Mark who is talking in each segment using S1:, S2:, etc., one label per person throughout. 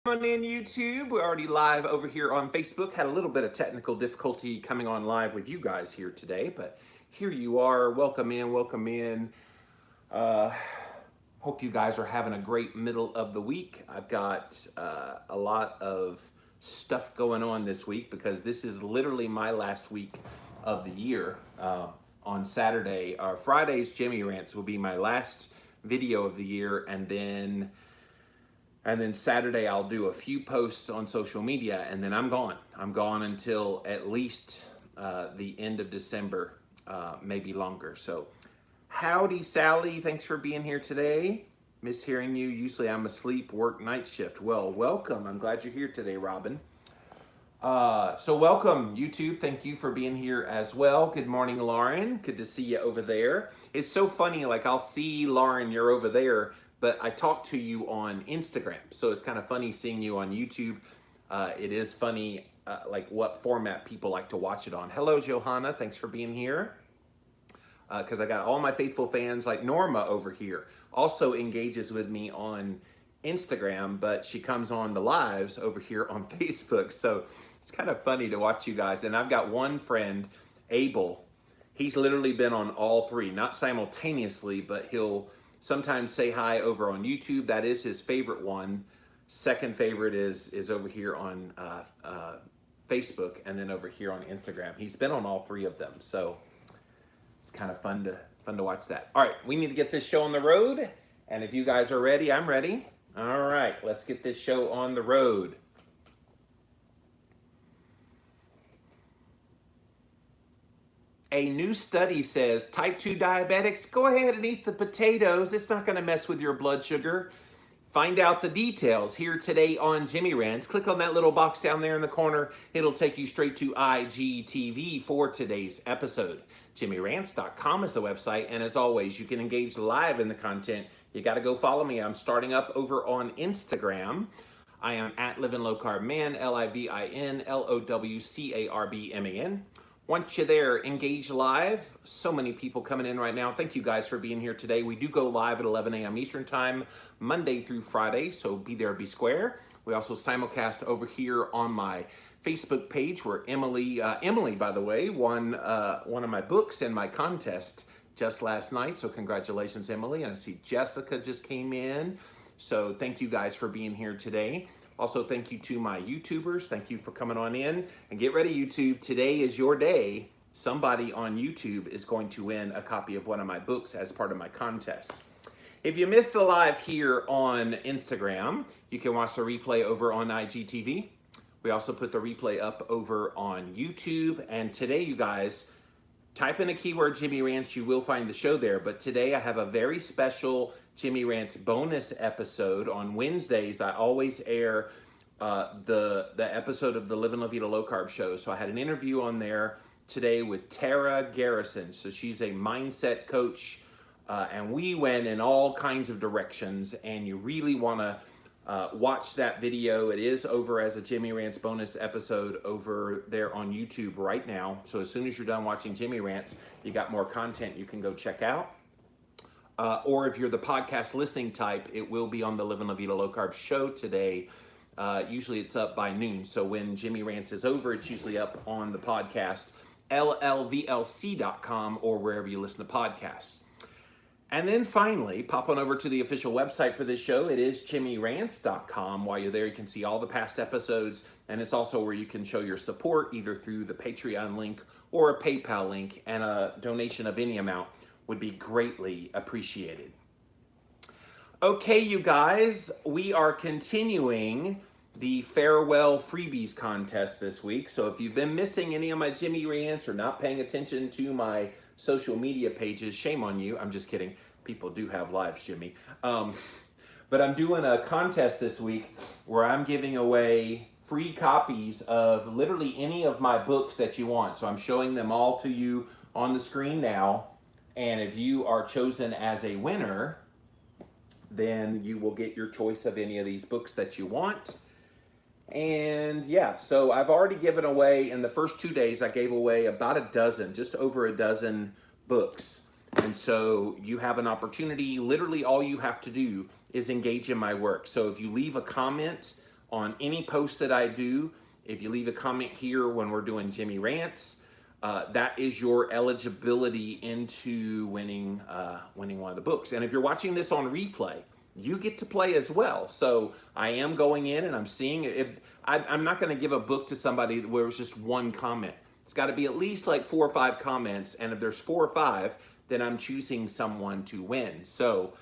S1: On in YouTube. We're already live over here on Facebook. Had a little bit of technical difficulty coming on live with you guys here today, but here you are. Welcome in, welcome in. Uh, Hope you guys are having a great middle of the week. I've got a lot of stuff going on this week because this is literally my last week of the year. On Saturday, or Friday's Jimmy Rants will be my last video of the year, and then Saturday I'll do a few posts on social media, and then I'm gone. I'm gone until at least the end of December, maybe longer. So howdy, Sally. Thanks for being here today. Miss hearing you. Usually I'm asleep, work night shift. Well, welcome. I'm glad you're here today, Robin. So welcome, YouTube. Thank you for being here as well. Good morning, Lauren. Good to see you over there. It's so funny, like I'll see Lauren, you're over there, but I talk to you on Instagram. So it's kind of funny seeing you on YouTube. It is funny, like what format people like to watch it on. Hello, Johanna. Thanks for being here. Because I got all my faithful fans like Norma over here. Also engages with me on Instagram, but she comes on the lives over here on Facebook. So it's kind of funny to watch you guys. And I've got one friend, Abel. He's literally been on all three, not simultaneously, but he'll sometimes say hi over on YouTube. That is his favorite one. Second favorite is over here on Facebook, and then over here on Instagram. He's been on all three of them. So it's kind of fun to watch that. All right, we need to get this show on the road. And if you guys are ready, I'm ready. All right, let's get this show on the road. A new study says type 2 diabetics, go ahead and eat the potatoes. It's not going to mess with your blood sugar. Find out the details here today on Jimmy Rants. Click on that little box down there in the corner. It'll take you straight to IGTV for today's episode. JimmyRants.com is the website, and as always, you can engage live in the content. You got to go follow me. I'm starting up over on Instagram. I am at Living Low Carb Man, LIVINLOWCARBMAN. Once you're there, engage live. So many people coming in right now. Thank you guys for being here today. We do go live at 11 a.m. Eastern Time, Monday through Friday, so be there, be square. We also simulcast over here on my Facebook page where Emily, by the way, won one of my books in my contest just last night. So congratulations, Emily. And I see Jessica just came in. So thank you guys for being here today. Also, thank you to my YouTubers. Thank you for coming on in. And get ready, YouTube. Today is your day. Somebody on YouTube is going to win a copy of one of my books as part of my contest. If you missed the live here on Instagram, you can watch the replay over on IGTV. We also put the replay up over on YouTube. And today, you guys, type in a keyword Jimmy Rants, you will find the show there. But today I have a very special Jimmy Rants bonus episode. On Wednesdays, I always air the episode of the Living La Vida Low Carb show. So I had an interview on there today with Tara Garrison. So she's a mindset coach, and we went in all kinds of directions, and you really want to watch that video. It is over as a Jimmy Rants bonus episode over there on YouTube right now. So as soon as you're done watching Jimmy Rants, you got more content you can go check out. Or if you're the podcast listening type, it will be on the Living La Vida Low Carb show today. Usually it's up by noon. So when Jimmy Rants is over, it's usually up on the podcast, llvlc.com, or wherever you listen to podcasts. And then finally, pop on over to the official website for this show. It is jimmyrants.com. While you're there, you can see all the past episodes, and it's also where you can show your support either through the Patreon link or a PayPal link, and a donation of any amount would be greatly appreciated. Okay, you guys, we are continuing the farewell freebies contest this week. So if you've been missing any of my Jimmy Rants or not paying attention to my social media pages, shame on you. I'm just kidding. People do have lives, Jimmy. But I'm doing a contest this week where I'm giving away free copies of literally any of my books that you want. So I'm showing them all to you on the screen now. And if you are chosen as a winner, then you will get your choice of any of these books that you want. And yeah, so I've already given away, in the first 2 days, I gave away about a dozen, just over a dozen books. And so you have an opportunity. Literally all you have to do is engage in my work. So if you leave a comment on any post that I do. If you leave a comment here when we're doing Jimmy Rants, that is your eligibility into winning one of the books. And if you're watching this on replay, you get to play as well. So I am going in and I'm seeing it. I'm not going to give a book to somebody where it's just one comment. It's got to be at least like 4 or 5 comments. And if there's 4 or 5, then I'm choosing someone to win. So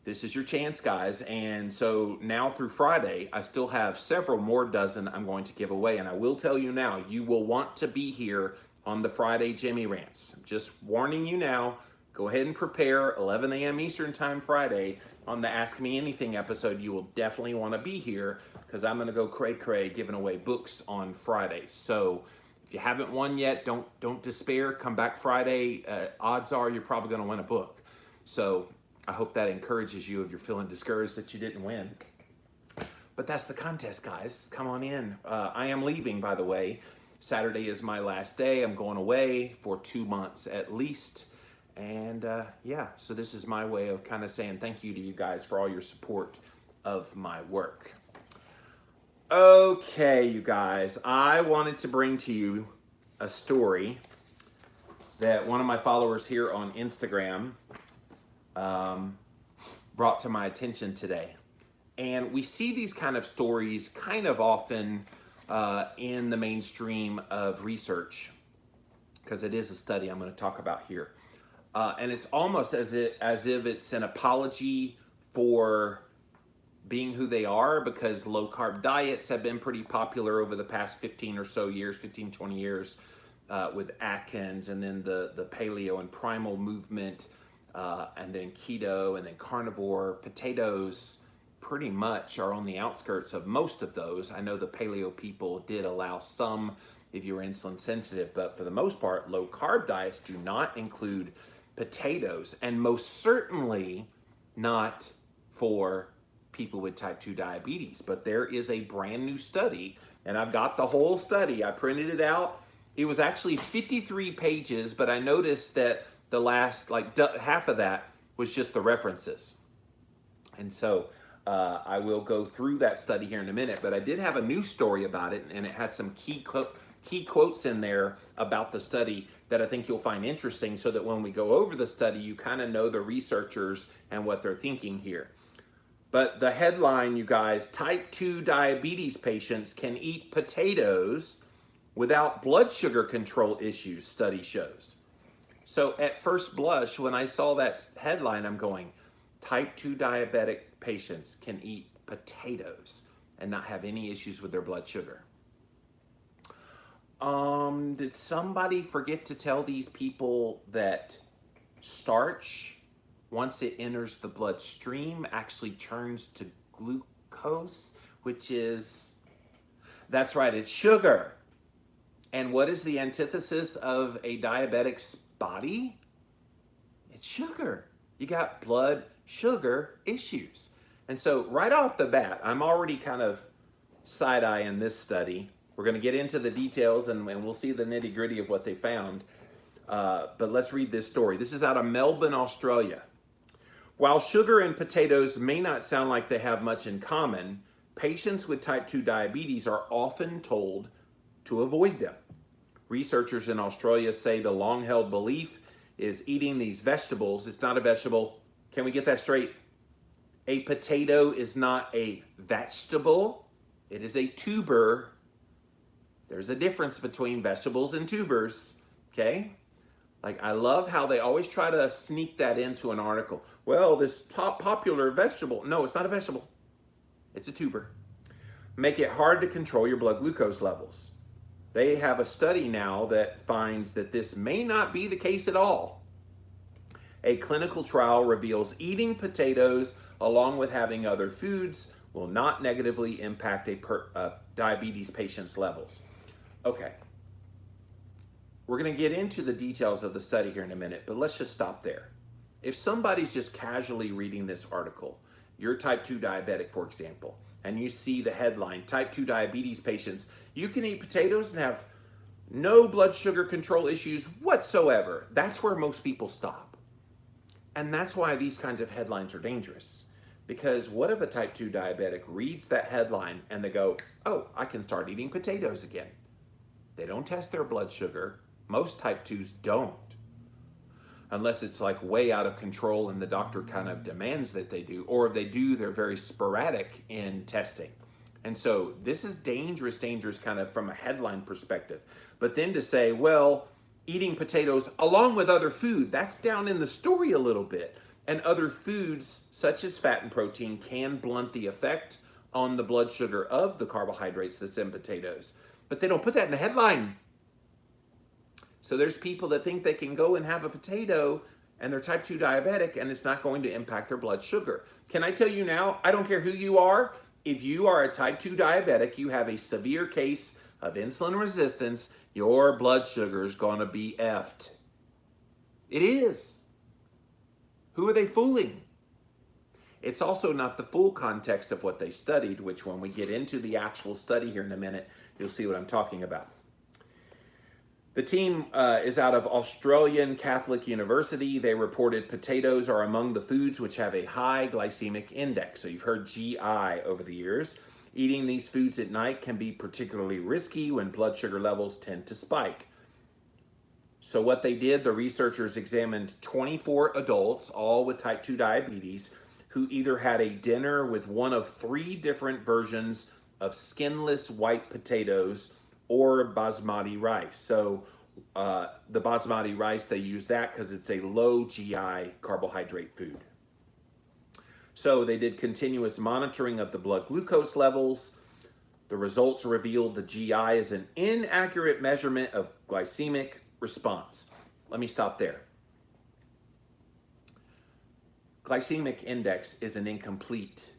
S1: this is your chance, guys. And so now through Friday, I still have several more dozen I'm going to give away. And I will tell you now, you will want to be here on the Friday Jimmy Rants. I'm just warning you now. Go ahead and prepare. 11 a.m. Eastern Time Friday on the Ask Me Anything episode. You will definitely want to be here because I'm going to go cray-cray giving away books on Friday. So if you haven't won yet, don't despair. Come back Friday. Odds are you're probably going to win a book. So I hope that encourages you if you're feeling discouraged that you didn't win. But that's the contest, guys. Come on in. I am leaving, by the way. Saturday is my last day. I'm going away for 2 months at least. And yeah, so this is my way of kind of saying thank you to you guys for all your support of my work. Okay, you guys, I wanted to bring to you a story that one of my followers here on Instagram brought to my attention today. And we see these kind of stories kind of often in the mainstream of research, because it is a study I'm going to talk about here. And it's almost as if it's an apology for being who they are, because low carb diets have been pretty popular over the past 15 or so years, 15, 20 years, with Atkins, and then the paleo and primal movement, and then keto, and then carnivore. Potatoes pretty much are on the outskirts of most of those. I know the paleo people did allow some if you're insulin sensitive, but for the most part, low carb diets do not include potatoes, and most certainly not for people with type 2 diabetes. But there is a brand new study, and I've got the whole study. I printed it out. It was actually 53 pages, but I noticed that the last half of that was just the references. And so I will go through that study here in a minute, but I did have a news story about it, and it had some key quotes in there about the study that I think you'll find interesting, so that when we go over the study, you kind of know the researchers and what they're thinking here. But the headline, you guys, type 2 diabetes patients can eat potatoes without blood sugar control issues, study shows. So at first blush, when I saw that headline, I'm going, type 2 diabetic patients can eat potatoes and not have any issues with their blood sugar. Did somebody forget to tell these people that starch, once it enters the bloodstream, actually turns to glucose, which is, that's right, it's sugar. And what is the antithesis of a diabetic's body? It's sugar. You got blood sugar issues. And so right off the bat, I'm already kind of side-eyeing this study. We're going to get into the details, and we'll see the nitty-gritty of what they found. But let's read this story. This is out of Melbourne, Australia. While sugar and potatoes may not sound like they have much in common, patients with type 2 diabetes are often told to avoid them. Researchers in Australia say the long-held belief is eating these vegetables. It's not a vegetable. Can we get that straight? A potato is not a vegetable. It is a tuber. There's a difference between vegetables and tubers, okay? Like, I love how they always try to sneak that into an article. Well, this top popular vegetable. No, it's not a vegetable. It's a tuber. Make it hard to control your blood glucose levels. They have a study now that finds that this may not be the case at all. A clinical trial reveals eating potatoes along with having other foods will not negatively impact a diabetes patient's levels. Okay, we're going to get into the details of the study here in a minute, but let's just stop there. If somebody's just casually reading this article, you're type 2 diabetic, for example, and you see the headline, type 2 diabetes patients, you can eat potatoes and have no blood sugar control issues whatsoever. That's where most people stop. And that's why these kinds of headlines are dangerous, Because what if a type 2 diabetic reads that headline and they go, oh, I can start eating potatoes again? They don't test their blood sugar. Most type 2s don't. Unless it's like way out of control and the doctor kind of demands that they do. Or if they do, they're very sporadic in testing. And so this is dangerous kind of from a headline perspective. But then to say, well, eating potatoes along with other food, that's down in the story a little bit. And other foods such as fat and protein can blunt the effect on the blood sugar of the carbohydrates that's in potatoes. But they don't put that in the headline. So there's people that think they can go and have a potato and they're type 2 diabetic and it's not going to impact their blood sugar. Can I tell you now, I don't care who you are, if you are a type 2 diabetic, you have a severe case of insulin resistance, your blood sugar is going to be effed. It is. Who are they fooling? It's also not the full context of what they studied, which when we get into the actual study here in a minute, you'll see what I'm talking about. The team is out of Australian Catholic University. They reported potatoes are among the foods which have a high glycemic index. So you've heard GI over the years. Eating these foods at night can be particularly risky when blood sugar levels tend to spike. So what they did, the researchers examined 24 adults, all with type 2 diabetes, who either had a dinner with one of 3 different versions of skinless white potatoes or basmati rice. So the basmati rice, they use that because it's a low GI carbohydrate food. So they did continuous monitoring of the blood glucose levels. The results revealed the GI is an inaccurate measurement of glycemic response. Let me stop there. Glycemic index is an incomplete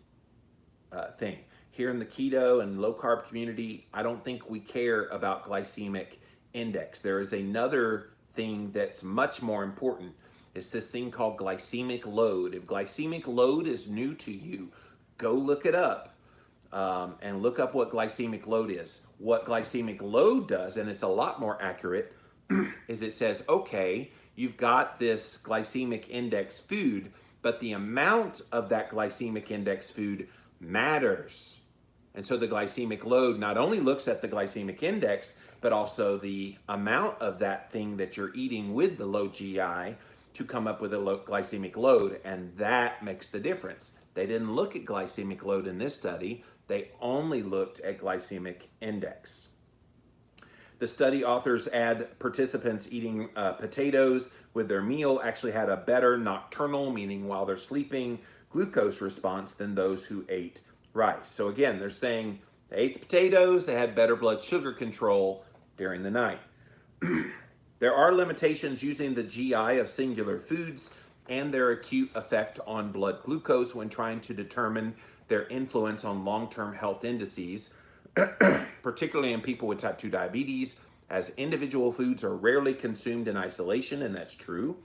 S1: thing. Here in the keto and low carb community, I don't think we care about glycemic index. There is another thing that's much more important. It's this thing called glycemic load. If glycemic load is new to you, go look it up and look up what glycemic load is. What glycemic load does, and it's a lot more accurate, is it says, okay, you've got this glycemic index food, but the amount of that glycemic index food matters. And so the glycemic load not only looks at the glycemic index, but also the amount of that thing that you're eating with the low GI to come up with a low glycemic load, and that makes the difference. They didn't look at glycemic load in this study. They only looked at glycemic index. The study authors add participants eating potatoes with their meal actually had a better nocturnal, meaning while they're sleeping, glucose response than those who ate rice. So again, they're saying they ate the potatoes, they had better blood sugar control during the night. There are limitations using the GI of singular foods and their acute effect on blood glucose when trying to determine their influence on long-term health indices, particularly in people with type 2 diabetes, as individual foods are rarely consumed in isolation, and that's true,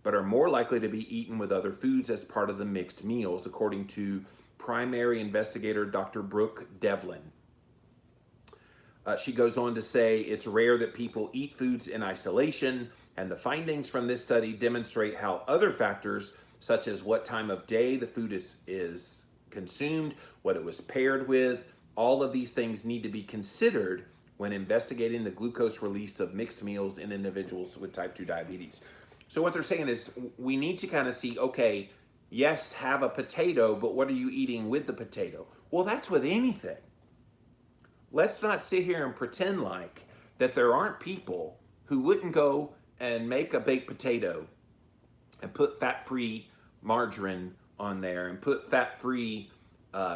S1: but are more likely to be eaten with other foods as part of the mixed meals, according to primary investigator Dr. Brooke Devlin. She goes on to say it's rare that people eat foods in isolation, and the findings from this study demonstrate how other factors, such as what time of day the food is consumed, what it was paired with, all of these things need to be considered when investigating the glucose release of mixed meals in individuals with type 2 diabetes. So what they're saying is we need to kind of see, okay, yes, have a potato, but what are you eating with the potato? Well, that's with anything. Let's not sit here and pretend like that there aren't people who wouldn't go and make a baked potato and put fat-free margarine on there and put fat-free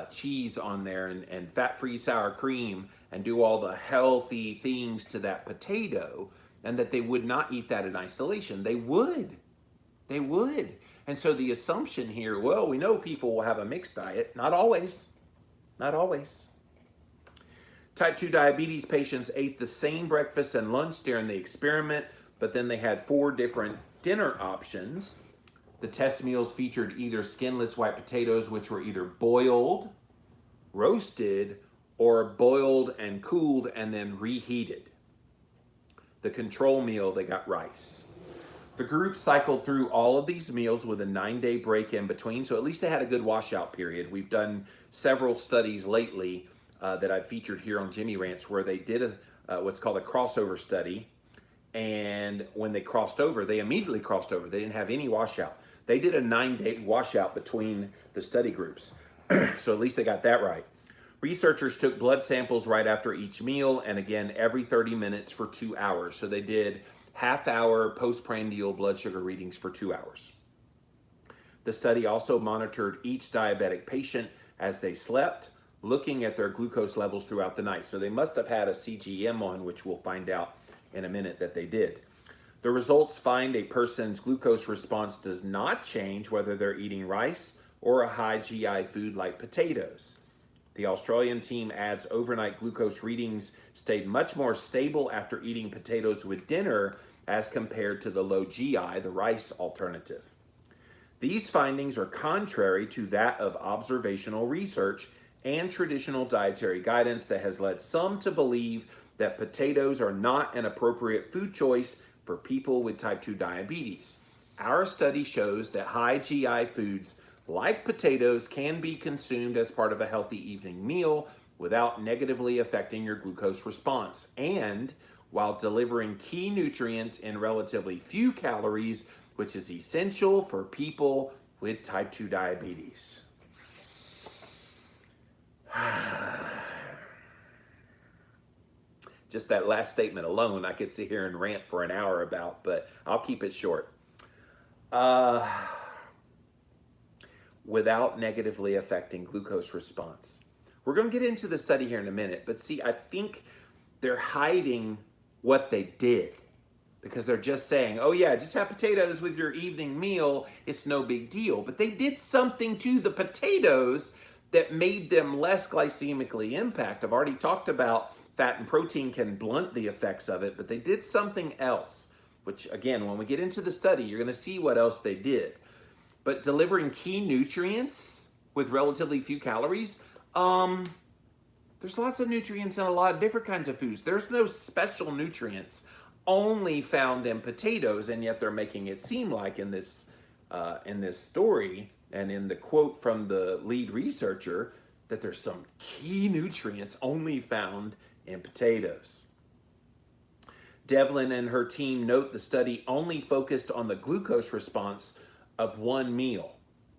S1: cheese on there and fat-free sour cream and do all the healthy things to that potato, and that they would not eat that in isolation. They would. They would. And so the assumption here, well, we know people will have a mixed diet. Not always. Not always. Type 2 diabetes patients ate the same breakfast and lunch during the experiment, but then they had 4 different dinner options. The test meals featured either skinless white potatoes, which were either boiled, roasted, or boiled and cooled and then reheated. The control meal, they got rice. The group cycled through all of these meals with a 9-day break in between, so at least they had a good washout period. We've done several studies lately that I've featured here on Jimmy Rants where they did what's called a crossover study, and when they crossed over, they immediately crossed over. They didn't have any washout. They did a 9-day washout between the study groups, so at least they got that right. Researchers took blood samples right after each meal, and again every 30 minutes for 2 hours. So they did half-hour postprandial blood sugar readings for 2 hours. The study also monitored each diabetic patient as they slept, looking at their glucose levels throughout the night. So they must have had a CGM on, which we'll find out in a minute that they did. The results find a person's glucose response does not change whether they're eating rice or a high GI food like potatoes. The Australian team adds overnight glucose readings stayed much more stable after eating potatoes with dinner as compared to the low GI, the rice alternative. These findings are contrary to that of observational research and traditional dietary guidance that has led some to believe that potatoes are not an appropriate food choice for people with type 2 diabetes. Our study shows that high GI foods like potatoes can be consumed as part of a healthy evening meal without negatively affecting your glucose response, and while delivering key nutrients in relatively few calories, which is essential for people with type 2 diabetes. Just that last statement alone, I could sit here and rant for an hour about, but I'll keep it short. Without negatively affecting glucose response. We're going to get into the study here in a minute, but see, I think they're hiding what they did because they're just saying, oh yeah, just have potatoes with your evening meal, it's no big deal. But they did something to the potatoes that made them less glycemically impact. I've already talked about fat and protein can blunt the effects of it, but they did something else, which again, when we get into the study, you're going to see what else they did. But delivering key nutrients with relatively few calories, there's lots of nutrients in a lot of different kinds of foods. There's no special nutrients only found in potatoes, and yet they're making it seem like in this story and in the quote from the lead researcher that there's some key nutrients only found in potatoes. Devlin and her team note the study only focused on the glucose response of one meal.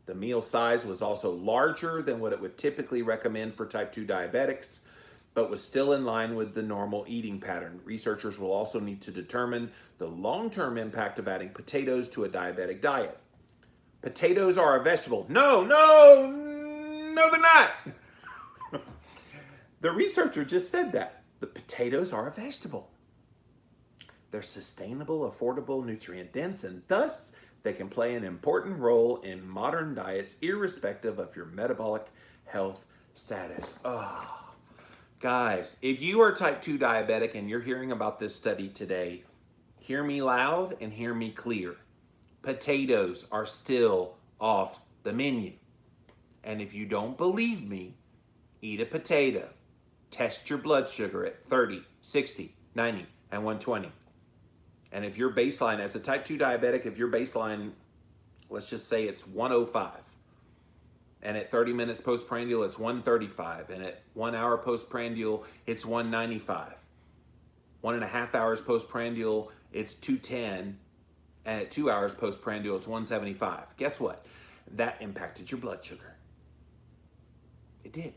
S1: The meal size was also larger than what it would typically recommend for type 2 diabetics, but was still in line with the normal eating pattern. Researchers will also need to determine the long-term impact of adding potatoes to a diabetic diet. Potatoes are a vegetable. No, they're not. The researcher just said that. The potatoes are a vegetable. They're sustainable, affordable, nutrient dense, and thus they can play an important role in modern diets irrespective of your metabolic health status. Oh, guys, if you are type 2 diabetic and you're hearing about this study today, hear me loud and hear me clear. Potatoes are still off the menu. And if you don't believe me, eat a potato. Test your blood sugar at 30, 60, 90, and 120. And if your baseline, as a type 2 diabetic, if your baseline, let's just say it's 105, and at 30 minutes postprandial, it's 135, and at 1 hour postprandial, it's 195. 1.5 hours postprandial, it's 210, and at 2 hours postprandial, it's 175. Guess what? That impacted your blood sugar. It did.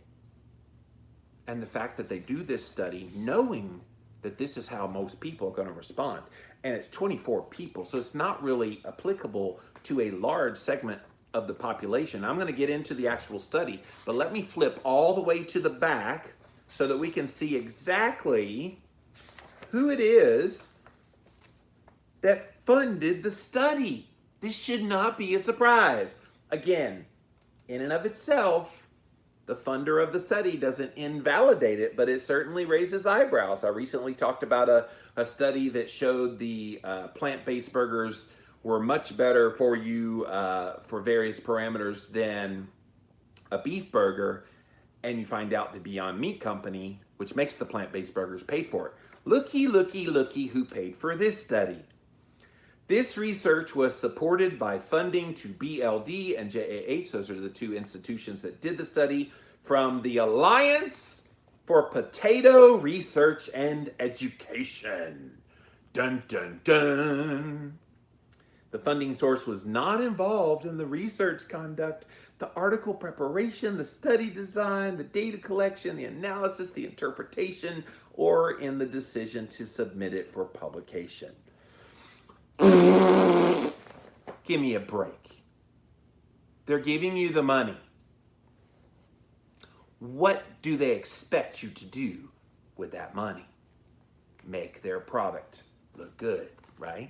S1: And the fact that they do this study knowing that this is how most people are going to respond, and it's 24 people, so it's not really applicable to a large segment of the population. I'm going to get into the actual study, but let me flip all the way to the back so that we can see exactly who it is that funded the study. This should not be a surprise. Again, in and of itself, the funder of the study doesn't invalidate it, but it certainly raises eyebrows. I recently talked about a study that showed the plant-based burgers were much better for you for various parameters than a beef burger, and you find out the Beyond Meat company, which makes the plant-based burgers, paid for it. Looky, looky, looky who paid for this study. This research was supported by funding to BLD and JAH. Those are the two institutions that did the study from the Alliance for Potato Research and Education. Dun, dun, dun. The funding source was not involved in the research conduct, the article preparation, the study design, the data collection, the analysis, the interpretation, or in the decision to submit it for publication. Give me a break. They're giving you the money. What do they expect you to do with that money? Make their product look good, right?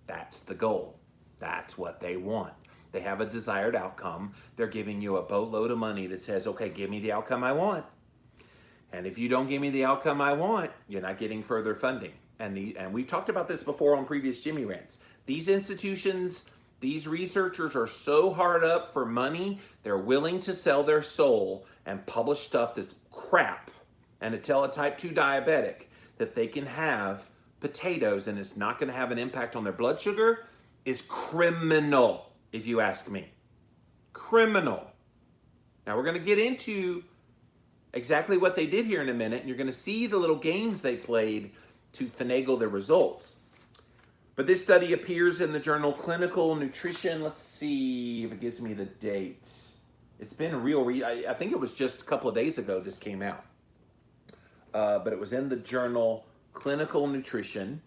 S1: That's the goal. That's what they want. They have a desired outcome. They're giving you a boatload of money that says, okay, give me the outcome I want. And if you don't give me the outcome I want, you're not getting further funding. And we've talked about this before on previous Jimmy Rants. These institutions, these researchers are so hard up for money, they're willing to sell their soul and publish stuff that's crap and to tell a type 2 diabetic that they can have potatoes and it's not going to have an impact on their blood sugar is criminal, if you ask me. Criminal. Now we're going to get into exactly what they did here in a minute, and you're going to see the little games they played to finagle their results. But this study appears in the journal Clinical Nutrition. Let's see if it gives me the dates. It's been a real I think it was just a couple of days ago this came out. But it was in the journal Clinical Nutrition.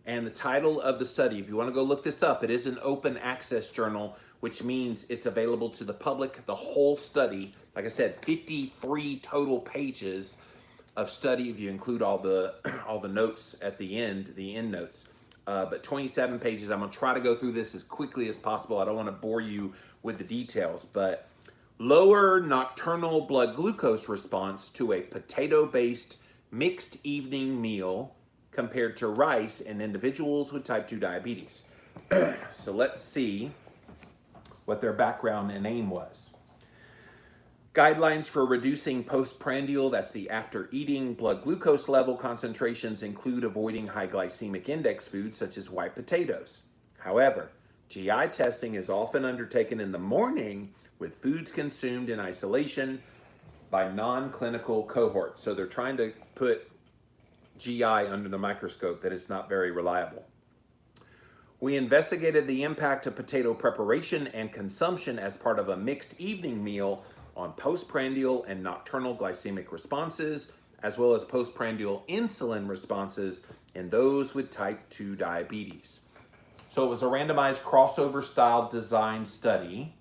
S1: And the title of the study, if you want to go look this up, it is an open access journal, which means it's available to the public, the whole study. Like I said, 53 total pages of study if you include all the notes at the end notes. But 27 pages. I'm going to try to go through this as quickly as possible. I don't want to bore you with the details, but lower nocturnal blood glucose response to a potato-based mixed evening meal compared to rice in individuals with type 2 diabetes. So let's see what their background and aim was. Guidelines for reducing postprandial, that's the after eating blood glucose level concentrations, include avoiding high glycemic index foods such as white potatoes. However, GI testing is often undertaken in the morning with foods consumed in isolation by non-clinical cohorts. So they're trying to put GI under the microscope that is not very reliable. We investigated the impact of potato preparation and consumption as part of a mixed evening meal on postprandial and nocturnal glycemic responses, as well as postprandial insulin responses in those with type 2 diabetes. So it was a randomized crossover style design study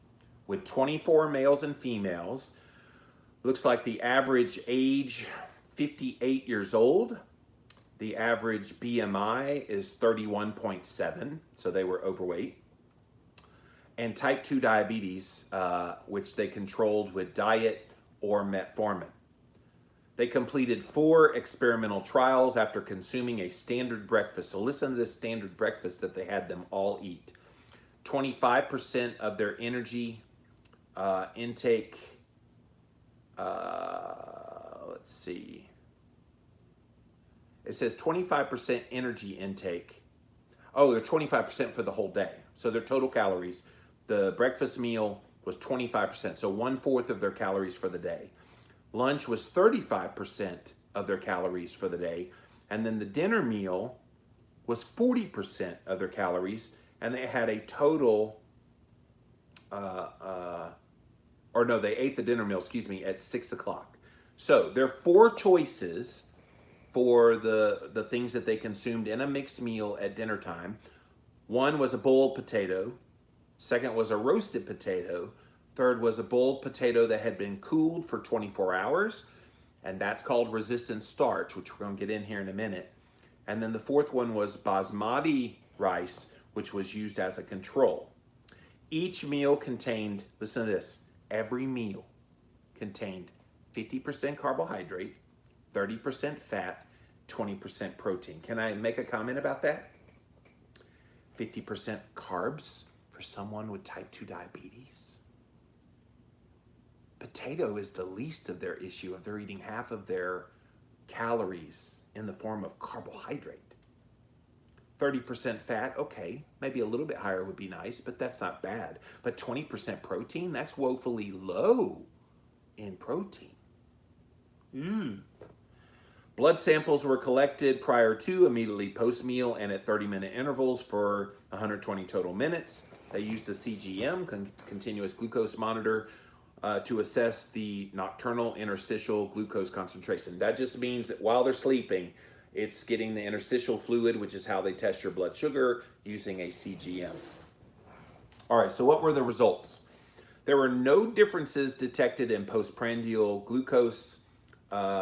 S1: with 24 males and females. Looks like the average age 58 years old. The average BMI is 31.7, so they were overweight. And type 2 diabetes, which they controlled with diet or metformin. They completed 4 experimental trials after consuming a standard breakfast. So listen to this standard breakfast that they had them all eat. 25% of their energy intake, let's see. It says 25% energy intake. Oh, they're 25% for the whole day. So their total calories, the breakfast meal was 25%, so 1/4 of their calories for the day. Lunch was 35% of their calories for the day. And then the dinner meal was 40% of their calories. And they had a total, they ate the dinner meal, at 6 o'clock. So there are 4 choices for the things that they consumed in a mixed meal at dinner time. One was a boiled potato. Second was a roasted potato. Third was a boiled potato that had been cooled for 24 hours. And that's called resistant starch, which we're going to get in here in a minute. And then the fourth one was basmati rice, which was used as a control. Each meal contained, listen to this, every meal contained 50% carbohydrate, 30% fat, 20% protein. Can I make a comment about that? 50% carbs for someone with type 2 diabetes? Potato is the least of their issue if they're eating half of their calories in the form of carbohydrate. 30% fat, okay, maybe a little bit higher would be nice, but that's not bad. But 20% protein, that's woefully low in protein. Blood samples were collected prior to, immediately post-meal, and at 30-minute intervals for 120 total minutes. They used a CGM, continuous glucose monitor, to assess the nocturnal interstitial glucose concentration. That just means that while they're sleeping, it's getting the interstitial fluid, which is how they test your blood sugar, using a CGM. All right, so what were the results? There were no differences detected in postprandial glucose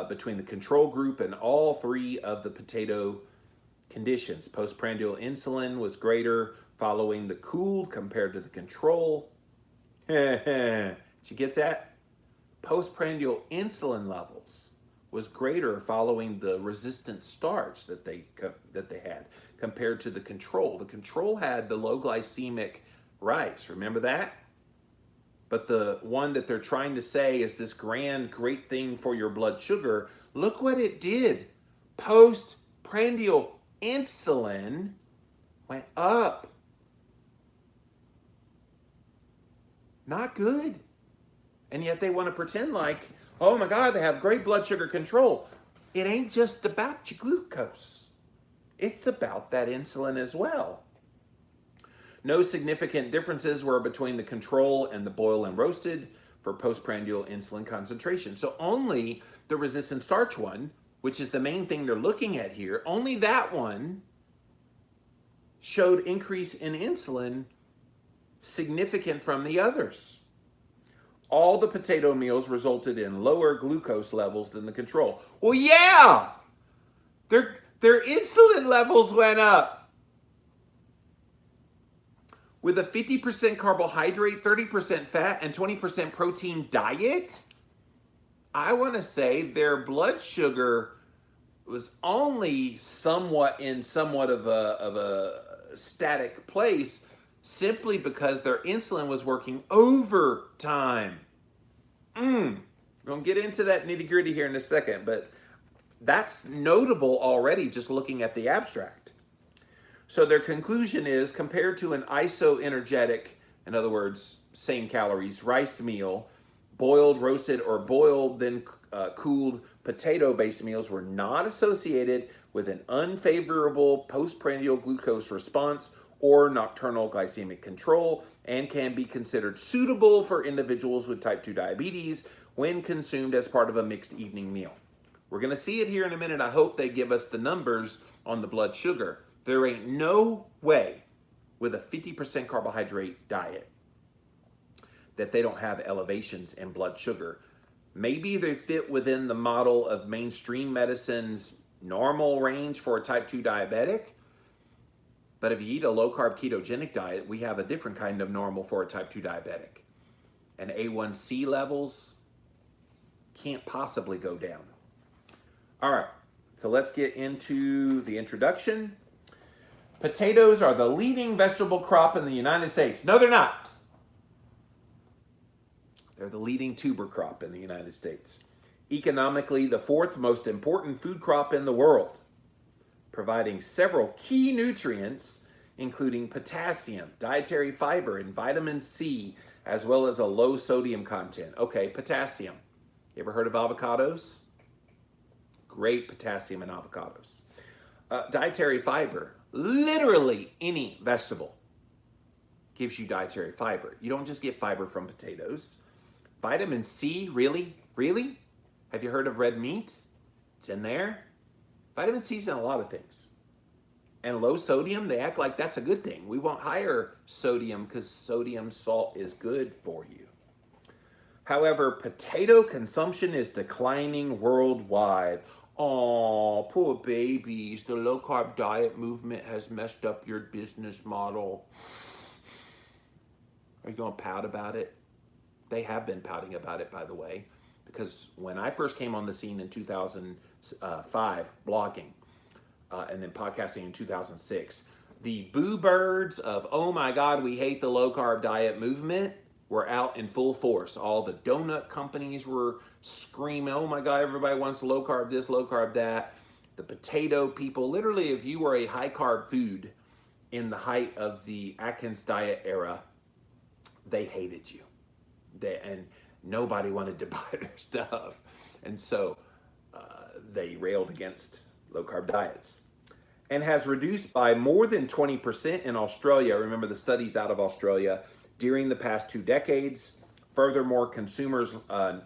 S1: between the control group and all three of the potato conditions. Postprandial insulin was greater following the cooled compared to the control. Did you get that? Postprandial insulin levels was greater following the resistant starch that they had compared to the control. The control had the low glycemic rice. Remember that? But the one that they're trying to say is this great thing for your blood sugar. Look what it did. Postprandial insulin went up. Not good. And yet they want to pretend like, oh my God, they have great blood sugar control. It ain't just about your glucose. It's about that insulin as well. No significant differences were between the control and the boiled and roasted for postprandial insulin concentration. So only the resistant starch one, which is the main thing they're looking at here, only that one showed increase in insulin significant from the others. All the potato meals resulted in lower glucose levels than the control. Well, yeah, their insulin levels went up. With a 50% carbohydrate, 30% fat, and 20% protein diet, I want to say their blood sugar was only somewhat of a static place, simply because their insulin was working overtime. We're going to get into that nitty-gritty here in a second, but that's notable already just looking at the abstract. So their conclusion is, compared to an isoenergetic, in other words, same calories, rice meal, boiled, roasted, or boiled, then cooled potato-based meals were not associated with an unfavorable postprandial glucose response or nocturnal glycemic control, and can be considered suitable for individuals with type 2 diabetes when consumed as part of a mixed evening meal. We're going to see it here in a minute. I hope they give us the numbers on the blood sugar. There ain't no way with a 50% carbohydrate diet that they don't have elevations in blood sugar. Maybe they fit within the model of mainstream medicine's normal range for a type 2 diabetic. But if you eat a low-carb ketogenic diet, we have a different kind of normal for a type 2 diabetic. And A1C levels can't possibly go down. All right, so let's get into the introduction. Potatoes are the leading vegetable crop in the United States. No, they're not. They're the leading tuber crop in the United States. Economically, the fourth most important food crop in the world, providing several key nutrients, including potassium, dietary fiber, and vitamin C, as well as a low sodium content. Okay, potassium. You ever heard of avocados? Great potassium in avocados. Dietary fiber. Literally any vegetable gives you dietary fiber. You don't just get fiber from potatoes. Vitamin C, really? Really? Have you heard of red meat? It's in there. Vitamin C's in a lot of things. And low sodium, they act like that's a good thing. We want higher sodium because sodium salt is good for you. However, potato consumption is declining worldwide. Oh, poor babies. The low-carb diet movement has messed up your business model. Are you going to pout about it? They have been pouting about it, by the way, because when I first came on the scene in 2005, blogging, and then podcasting in 2006, the boo birds of, oh my God, we hate the low-carb diet movement, were out in full force. All the donut companies were screaming, oh my God, everybody wants low carb this, low carb that. the potato people. Literally, if you were a high carb food in the height of the Atkins diet era, they hated you. And nobody wanted to buy their stuff. And so they railed against low carb diets. And has reduced by more than 20% in Australia. Remember the studies out of Australia during the past 2 decades. Furthermore, consumers'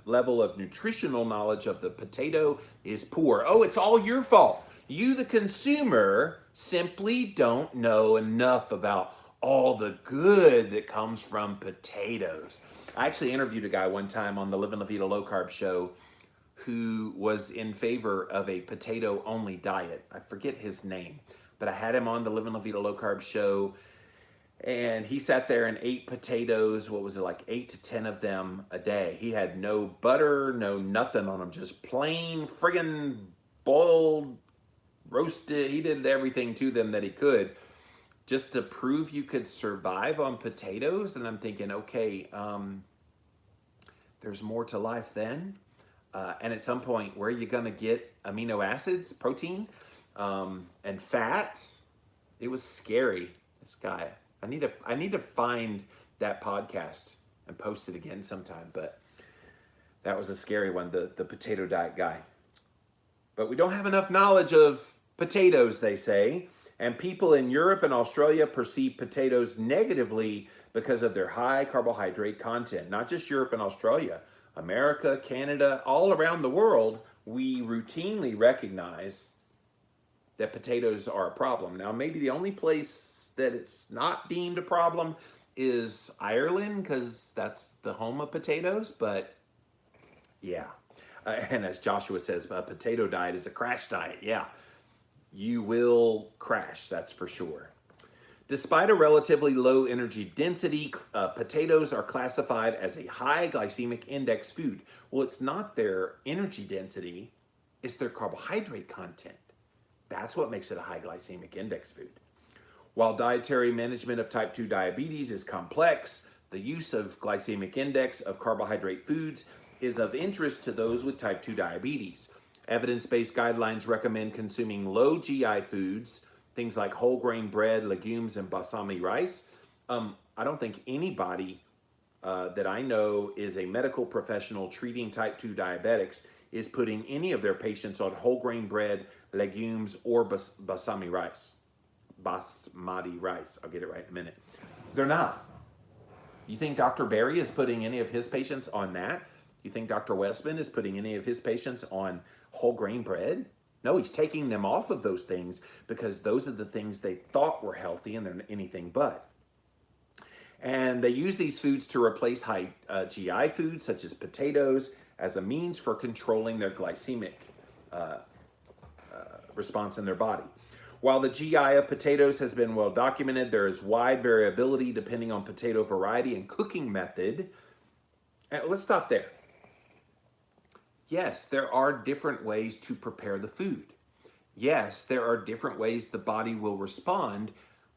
S1: level of nutritional knowledge of the potato is poor. Oh, it's all your fault. You, the consumer, simply don't know enough about all the good that comes from potatoes. I actually interviewed a guy one time on the Living La Vida Low Carb show who was in favor of a potato-only diet. I forget his name, but I had him on the Living La Vida Low Carb show, and he sat there and ate potatoes, what was it, like 8 to 10 of them a day. He had no butter, no nothing on them, just plain friggin' boiled, roasted. He did everything to them that he could just to prove you could survive on potatoes. And I'm thinking, okay, there's more to life then. And at some point, where are you going to get amino acids, protein, and fats? It was scary. This guy. I need to find that podcast and post it again sometime. But that was a scary one, the potato diet guy. But we don't have enough knowledge of potatoes, they say. And people in Europe and Australia perceive potatoes negatively because of their high carbohydrate content. Not just Europe and Australia. America, Canada, all around the world, we routinely recognize that potatoes are a problem. Now, maybe the only place that it's not deemed a problem is Ireland, because that's the home of potatoes, but yeah. And as Joshua says, a potato diet is a crash diet. Yeah, you will crash, that's for sure. Despite a relatively low energy density, potatoes are classified as a high glycemic index food. Well, it's not their energy density, it's their carbohydrate content. That's what makes it a high glycemic index food. While dietary management of type 2 diabetes is complex, the use of glycemic index of carbohydrate foods is of interest to those with type 2 diabetes. Evidence-based guidelines recommend consuming low GI foods, things like whole grain bread, legumes, and basmati rice. I don't think anybody that I know is a medical professional treating type 2 diabetics is putting any of their patients on whole grain bread, legumes, or basmati rice. Basmati rice. I'll get it right in a minute. They're not. You think Dr. Berry is putting any of his patients on that? You think Dr. Westman is putting any of his patients on whole grain bread? No, he's taking them off of those things because those are the things they thought were healthy and they're anything but. And they use these foods to replace high GI foods such as potatoes as a means for controlling their glycemic response in their body. While the GI of potatoes has been well documented, there is wide variability depending on potato variety and cooking method. And let's stop there. Yes, there are different ways to prepare the food. Yes, there are different ways the body will respond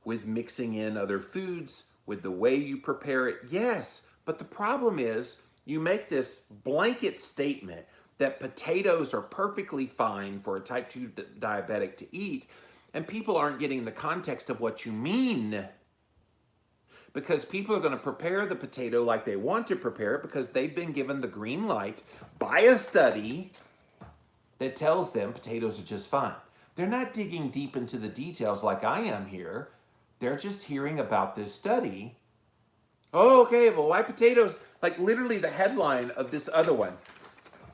S1: with mixing in other foods, with the way you prepare it. Yes, but the problem is you make this blanket statement that potatoes are perfectly fine for a type 2 diabetic to eat, and people aren't getting the context of what you mean. Because people are going to prepare the potato like they want to prepare it because they've been given the green light by a study that tells them potatoes are just fine. They're not digging deep into the details like I am here. They're just hearing about this study. Oh, okay, well, why potatoes? Like literally the headline of this other one.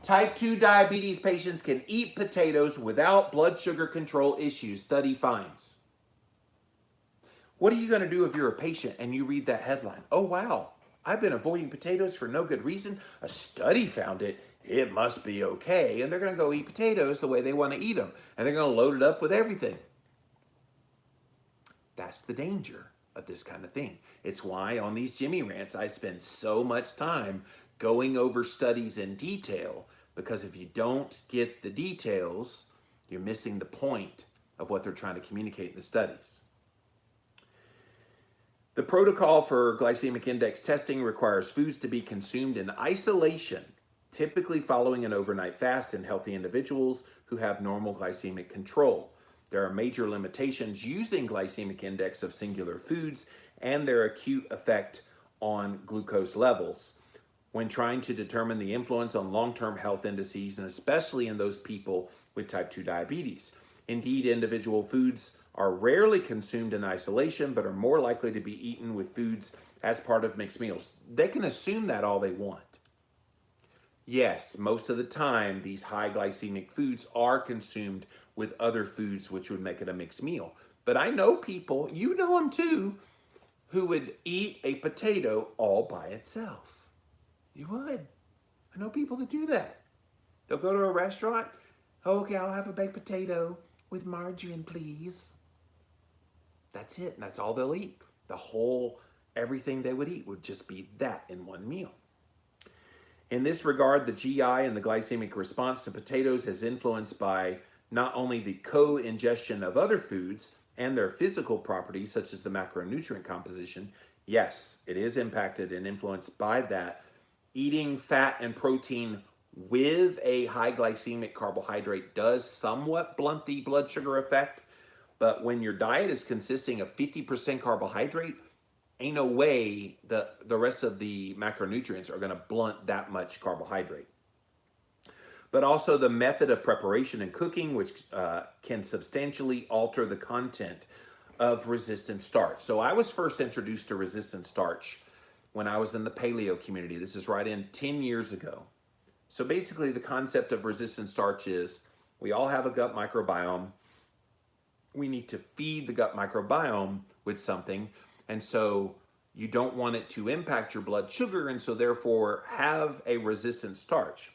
S1: Type 2 diabetes patients can eat potatoes without blood sugar control issues, study finds. What are you going to do if you're a patient and you read that headline? Oh, wow, I've been avoiding potatoes for no good reason. A study found it. It must be okay. And they're going to go eat potatoes the way they want to eat them. And they're going to load it up with everything. That's the danger of this kind of thing. It's why on these Jimmy Rants, I spend so much time going over studies in detail, because if you don't get the details, you're missing the point of what they're trying to communicate in the studies. The protocol for glycemic index testing requires foods to be consumed in isolation, typically following an overnight fast in healthy individuals who have normal glycemic control. There are major limitations using glycemic index of singular foods and their acute effect on glucose levels when trying to determine the influence on long-term health indices, and especially in those people with type 2 diabetes. Indeed, individual foods are rarely consumed in isolation, but are more likely to be eaten with foods as part of mixed meals. They can assume that all they want. Yes, most of the time, these high glycemic foods are consumed with other foods, which would make it a mixed meal. But I know people, you know them too, who would eat a potato all by itself. You would. I know people that do that. They'll go to a restaurant. Okay, I'll have a baked potato with margarine, please. That's it. And that's all they'll eat. Everything they would eat would just be that in one meal. In this regard, the GI and the glycemic response to potatoes is influenced by not only the co-ingestion of other foods and their physical properties, such as the macronutrient composition. Yes, it is impacted and influenced by that. Eating fat and protein with a high glycemic carbohydrate does somewhat blunt the blood sugar effect, but when your diet is consisting of 50% carbohydrate, ain't no way the rest of the macronutrients are going to blunt that much carbohydrate. But also the method of preparation and cooking, which can substantially alter the content of resistant starch. So I was first introduced to resistant starch when I was in the paleo community. This is right in 10 years ago. So basically the concept of resistant starch is we all have a gut microbiome. We need to feed the gut microbiome with something. And so you don't want it to impact your blood sugar, and so therefore have a resistant starch.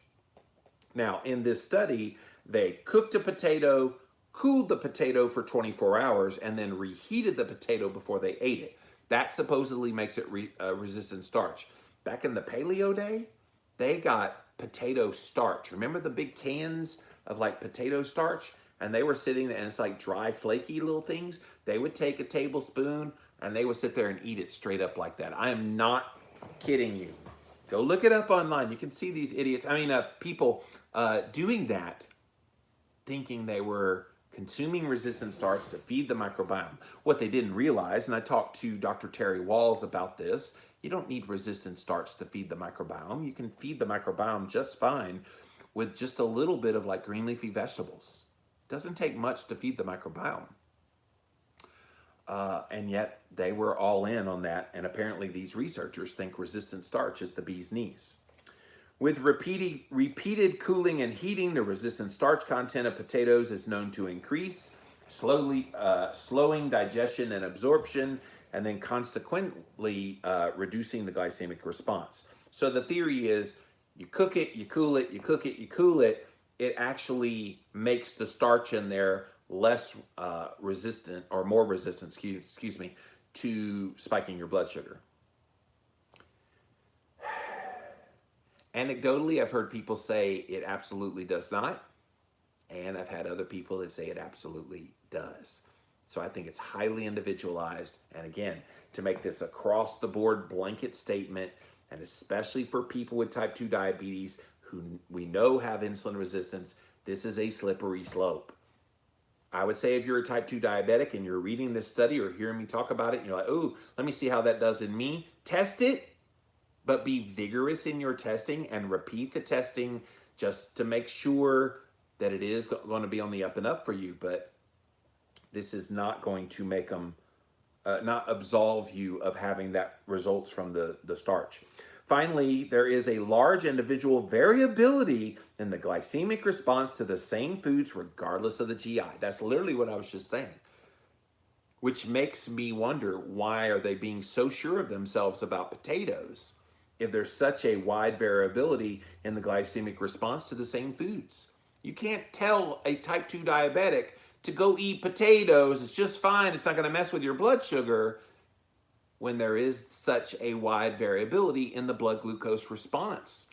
S1: Now, in this study, they cooked a potato, cooled the potato for 24 hours, and then reheated the potato before they ate it. That supposedly makes it resistant starch. Back in the paleo day, they got potato starch. Remember the big cans of like potato starch? And they were sitting there, and it's like dry, flaky little things. They would take a tablespoon, and they would sit there and eat it straight up like that. I am not kidding you. Go look it up online. You can see these idiots, people doing that, thinking they were consuming resistant starch to feed the microbiome. What they didn't realize, and I talked to Dr. Terry Walls about this, you don't need resistant starch to feed the microbiome. You can feed the microbiome just fine with just a little bit of like green leafy vegetables. It doesn't take much to feed the microbiome. And yet they were all in on that, and apparently these researchers think resistant starch is the bee's knees. With repeated cooling and heating, the resistant starch content of potatoes is known to increase, slowing digestion and absorption, and then consequently reducing the glycemic response. So the theory is you cook it, you cool it, you cook it, you cool it. It actually makes the starch in there less resistant, or more resistant, excuse me, to spiking your blood sugar. Anecdotally, I've heard people say it absolutely does not, and I've had other people that say it absolutely does. So I think it's highly individualized, and again, to make this across the board blanket statement, and especially for people with type 2 diabetes who we know have insulin resistance, this is a slippery slope. I would say if you're a type 2 diabetic and you're reading this study or hearing me talk about it, and you're like, oh, let me see how that does in me, test it, but be vigorous in your testing and repeat the testing just to make sure that it is going to be on the up and up for you. But this is not going to make them, not absolve you of having that results from the starch. Finally, there is a large individual variability in the glycemic response to the same foods regardless of the GI. That's literally what I was just saying. Which makes me wonder, why are they being so sure of themselves about potatoes if there's such a wide variability in the glycemic response to the same foods? You can't tell a type 2 diabetic to go eat potatoes, it's just fine, it's not going to mess with your blood sugar, when there is such a wide variability in the blood glucose response.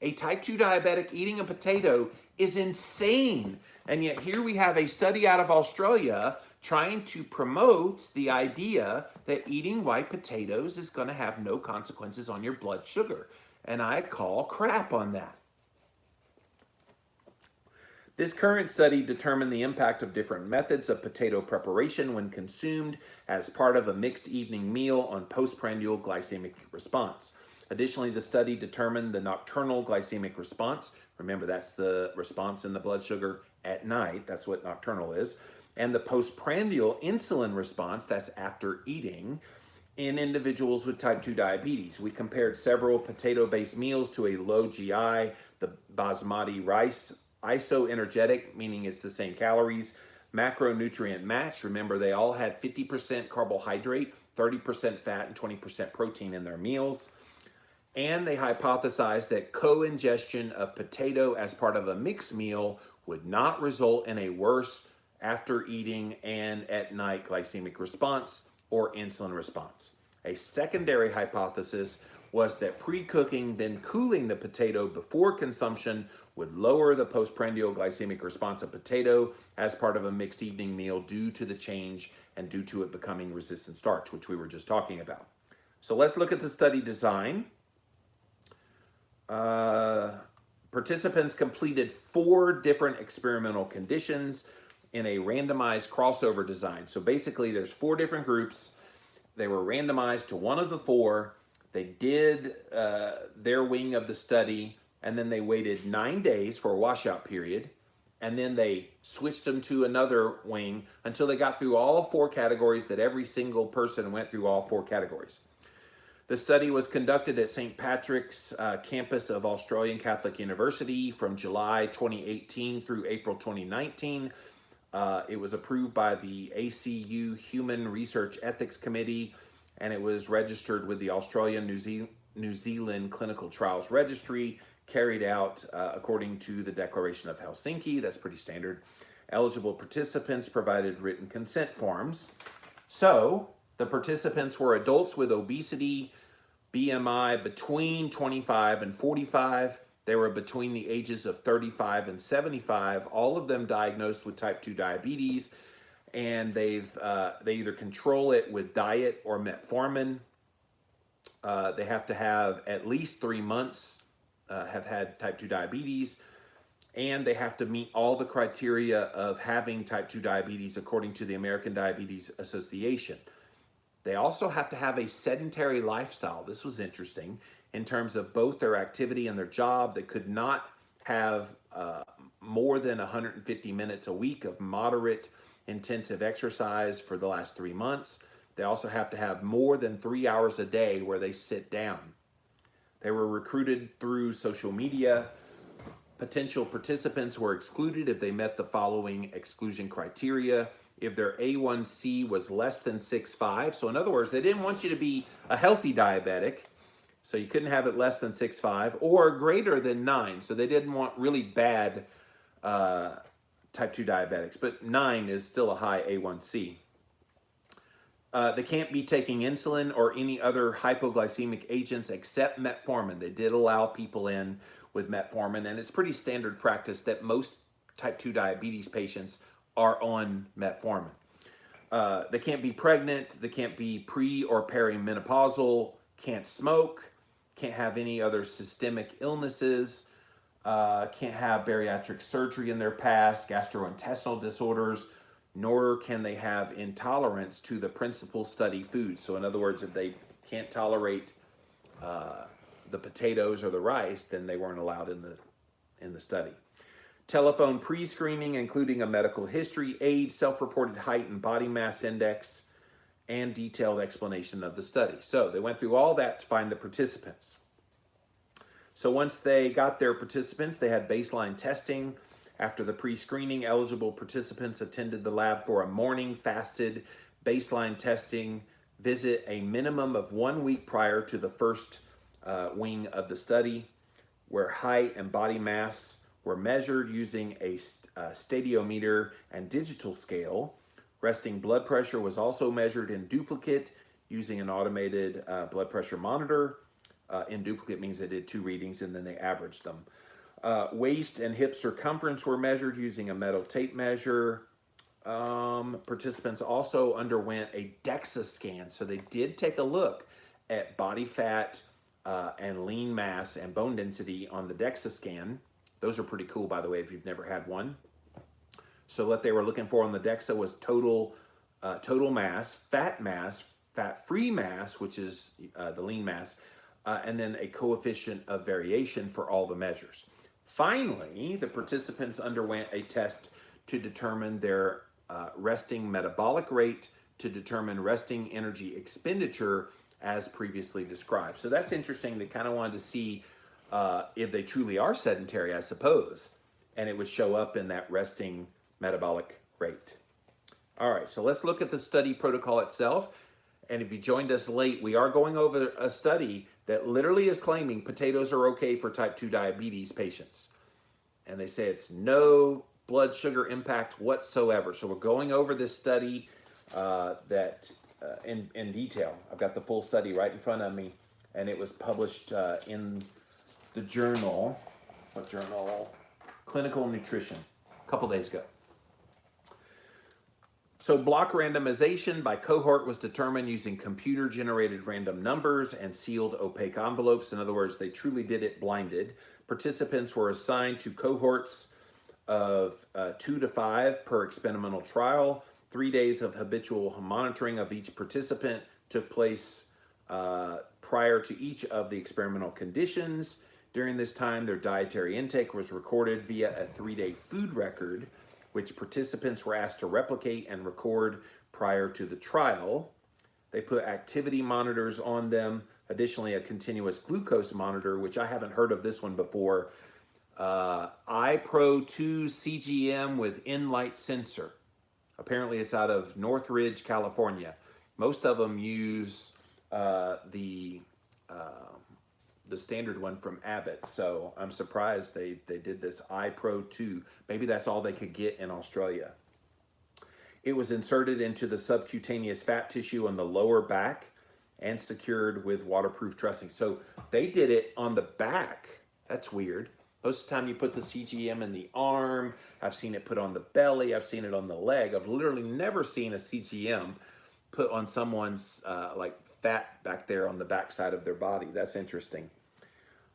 S1: A type 2 diabetic eating a potato is insane. And yet here we have a study out of Australia trying to promote the idea that eating white potatoes is going to have no consequences on your blood sugar. And I call crap on that. This current study determined the impact of different methods of potato preparation when consumed as part of a mixed evening meal on postprandial glycemic response. Additionally, the study determined the nocturnal glycemic response. Remember, that's the response in the blood sugar at night. That's what nocturnal is. And the postprandial insulin response, that's after eating, in individuals with type 2 diabetes. We compared several potato-based meals to a low GI, the basmati rice, isoenergetic, meaning it's the same calories, macronutrient match. Remember, they all had 50% carbohydrate, 30% fat, and 20% protein in their meals. And they hypothesized that co-ingestion of potato as part of a mixed meal would not result in a worse after eating and at night glycemic response or insulin response. A secondary hypothesis was that pre-cooking, then cooling the potato before consumption would lower the postprandial glycemic response of potato as part of a mixed evening meal due to the change and due to it becoming resistant starch, which we were just talking about. So let's look at the study design. Participants completed 4 different experimental conditions in a randomized crossover design. So basically there's 4 different groups. They were randomized to one of the 4. They did their wing of the study, and then they waited 9 days for a washout period, and then they switched them to another wing until they got through all 4 categories, that every single person went through all 4 categories. The study was conducted at St. Patrick's campus of Australian Catholic University from July 2018 through April 2019. It was approved by the ACU Human Research Ethics Committee, and it was registered with the Australian New Zealand Clinical Trials Registry, carried out according to the Declaration of Helsinki. That's pretty standard. Eligible participants provided written consent forms. So the participants were adults with obesity, BMI between 25 and 45. They were between the ages of 35 and 75, all of them diagnosed with type 2 diabetes, and they either control it with diet or metformin. They have to have at least 3 months have had type 2 diabetes, and they have to meet all the criteria of having type 2 diabetes according to the American Diabetes Association. They also have to have a sedentary lifestyle. This was interesting in terms of both their activity and their job. They could not have more than 150 minutes a week of moderate intensive exercise for the last 3 months. They also have to have more than 3 hours a day where they sit down. They were recruited through social media. Potential participants were excluded if they met the following exclusion criteria. If their A1C was less than 6.5, so in other words, they didn't want you to be a healthy diabetic, so you couldn't have it less than 6.5, or greater than 9, so they didn't want really bad type 2 diabetics, but 9 is still a high A1C. They can't be taking insulin or any other hypoglycemic agents except metformin. They did allow people in with metformin, and it's pretty standard practice that most type 2 diabetes patients are on metformin. They can't be pregnant, they can't be pre or perimenopausal, can't smoke, can't have any other systemic illnesses, can't have bariatric surgery in their past, gastrointestinal disorders, nor can they have intolerance to the principal study foods. So in other words, if they can't tolerate the potatoes or the rice, then they weren't allowed in the study. Telephone pre-screening, including a medical history, age, self-reported height and body mass index, and detailed explanation of the study. So they went through all that to find the participants. So once they got their participants, they had baseline testing. After the pre-screening, eligible participants attended the lab for a morning fasted baseline testing visit a minimum of 1 week prior to the first wing of the study, where height and body mass were measured using a stadiometer and digital scale. Resting blood pressure was also measured in duplicate using an automated blood pressure monitor. In duplicate means they did 2 readings and then they averaged them. Waist and hip circumference were measured using a metal tape measure. Participants also underwent a DEXA scan. So they did take a look at body fat and lean mass and bone density on the DEXA scan. Those are pretty cool, by the way, if you've never had one. So what they were looking for on the DEXA was total mass, fat-free mass, which is the lean mass, and then a coefficient of variation for all the measures. Finally, the participants underwent a test to determine their resting metabolic rate, to determine resting energy expenditure as previously described. So that's interesting. They kind of wanted to see if they truly are sedentary, I suppose, and it would show up in that resting metabolic rate. All right, so let's look at the study protocol itself. And if you joined us late, we are going over a study that literally is claiming potatoes are okay for type 2 diabetes patients. And they say it's no blood sugar impact whatsoever. So we're going over this study in detail. I've got the full study right in front of me, and it was published in the journal, what journal? Clinical Nutrition, a couple days ago. So block randomization by cohort was determined using computer-generated random numbers and sealed opaque envelopes. In other words, they truly did it blinded. Participants were assigned to cohorts of 2 to 5 per experimental trial. 3 days of habitual monitoring of each participant took place prior to each of the experimental conditions. During this time, their dietary intake was recorded via a 3-day food record, which participants were asked to replicate and record prior to the trial. They put activity monitors on them. Additionally, a continuous glucose monitor, which I haven't heard of this one before. iPro2 CGM with in-light sensor. Apparently it's out of Northridge, California. Most of them use the standard one from Abbott, so I'm surprised they did this iPro2. Maybe that's all they could get in Australia. It was inserted into the subcutaneous fat tissue on the lower back and secured with waterproof dressing. So they did it on the back. That's weird. Most of the time you put the CGM in the arm. I've seen it put on the belly. I've seen it on the leg. I've literally never seen a CGM put on someone's like fat back there on the back side of their body. That's interesting.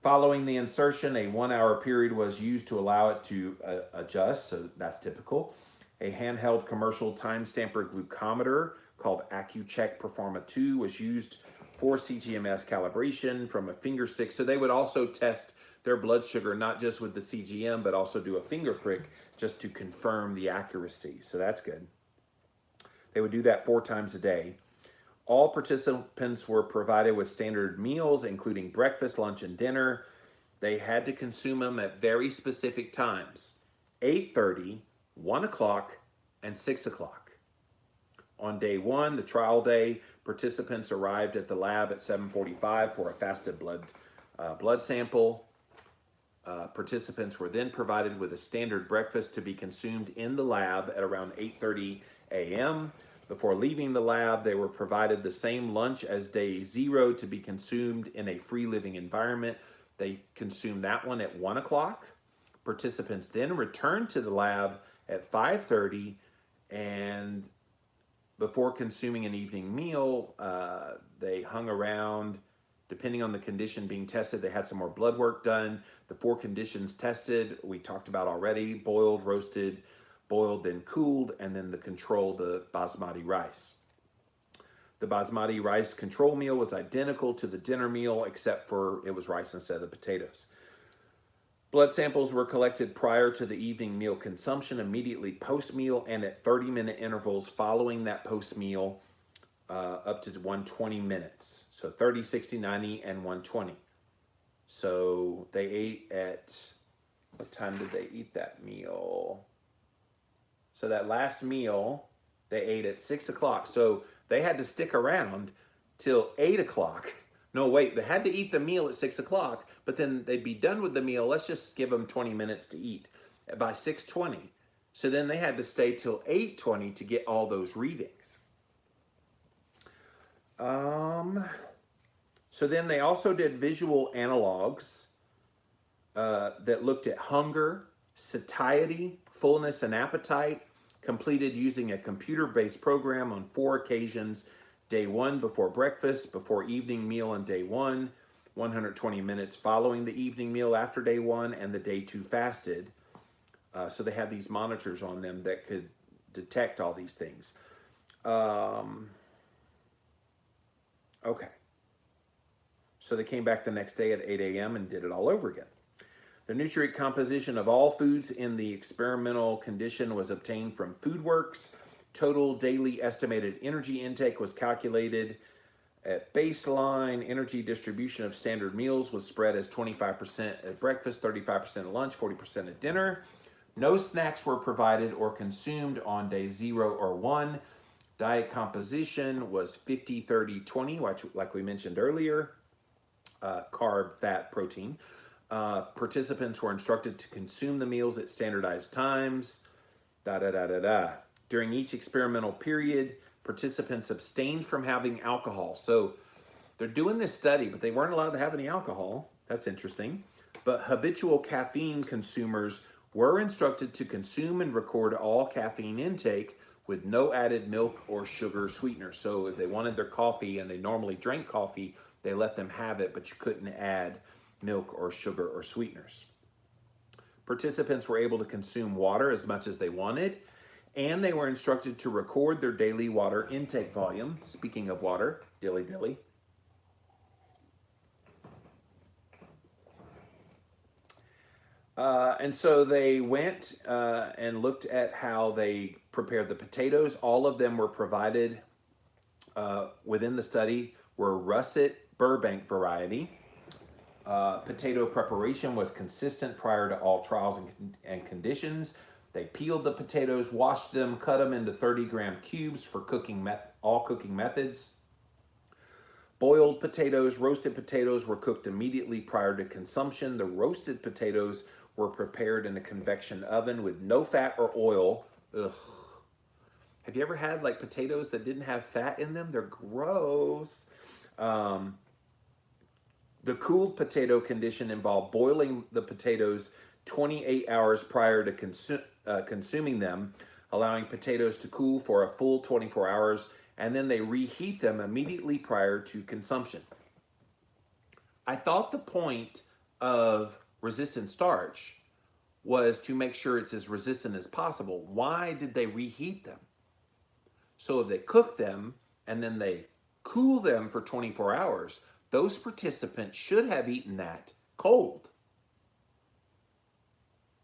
S1: Following the insertion, a 1-hour period was used to allow it to adjust, so that's typical. A handheld commercial time stamper glucometer called AccuCheck Performa 2 was used for CGMS calibration from a finger stick. So they would also test their blood sugar, not just with the CGM, but also do a finger prick just to confirm the accuracy. So that's good. They would do that 4 times a day. All participants were provided with standard meals, including breakfast, lunch, and dinner. They had to consume them at very specific times, 8:30, 1 o'clock, and 6 o'clock. On day 1, the trial day, participants arrived at the lab at 7:45 for a fasted blood sample. Participants were then provided with a standard breakfast to be consumed in the lab at around 8:30 a.m. Before leaving the lab, they were provided the same lunch as day 0 to be consumed in a free living environment. They consumed that one at 1 o'clock. Participants then returned to the lab at 5:30, and before consuming an evening meal, they hung around. Depending on the condition being tested, they had some more blood work done. The 4 conditions tested, we talked about already: boiled, roasted, boiled, then cooled, and then the control, the basmati rice. The basmati rice control meal was identical to the dinner meal, except for it was rice instead of the potatoes. Blood samples were collected prior to the evening meal consumption, immediately post-meal, and at 30-minute intervals following that post-meal up to 120 minutes. So 30, 60, 90, and 120. So they ate at, what time did they eat that meal? So that last meal, they ate at 6 o'clock. So they had to stick around till 8 o'clock. No, wait, they had to eat the meal at 6 o'clock, but then they'd be done with the meal. Let's just give them 20 minutes to eat by 6:20. So then they had to stay till 8:20 to get all those readings. So then they also did visual analogs that looked at hunger, satiety, fullness, and appetite, completed using a computer-based program on 4 occasions: day 1 before breakfast, before evening meal on day 1, 120 minutes following the evening meal after day 1, and the day 2 fasted. So they had these monitors on them that could detect all these things. Okay. So they came back the next day at 8 a.m. and did it all over again. The nutrient composition of all foods in the experimental condition was obtained from FoodWorks. Total daily estimated energy intake was calculated at baseline. Energy distribution of standard meals was spread as 25% at breakfast, 35% at lunch, 40% at dinner. No snacks were provided or consumed on day 0 or 1. Diet composition was 50, 30, 20, like we mentioned earlier. Carb, fat, protein. Participants were instructed to consume the meals at standardized times. During each experimental period, participants abstained from having alcohol. So they're doing this study, but they weren't allowed to have any alcohol. That's interesting. But habitual caffeine consumers were instructed to consume and record all caffeine intake with no added milk or sugar sweeteners. So if they wanted their coffee and they normally drank coffee, they let them have it, but you couldn't add milk or sugar or sweeteners. Participants were able to consume water as much as they wanted, and they were instructed to record their daily water intake volume. Speaking of water, dilly. And so they went and looked at how they prepared the potatoes. All of them were provided within the study were russet Burbank variety. Potato preparation was consistent prior to all trials and conditions. They peeled the potatoes, washed them, cut them into 30-gram cubes for all cooking methods. Boiled potatoes, roasted potatoes were cooked immediately prior to consumption. The roasted potatoes were prepared in a convection oven with no fat or oil. Ugh. Have you ever had like potatoes that didn't have fat in them? They're gross. The cooled potato condition involved boiling the potatoes 28 hours prior to consuming them, allowing potatoes to cool for a full 24 hours, and then they reheat them immediately prior to consumption. I thought the point of resistant starch was to make sure it's as resistant as possible. Why did they reheat them? So if they cook them and then they cool them for 24 hours, those participants should have eaten that cold.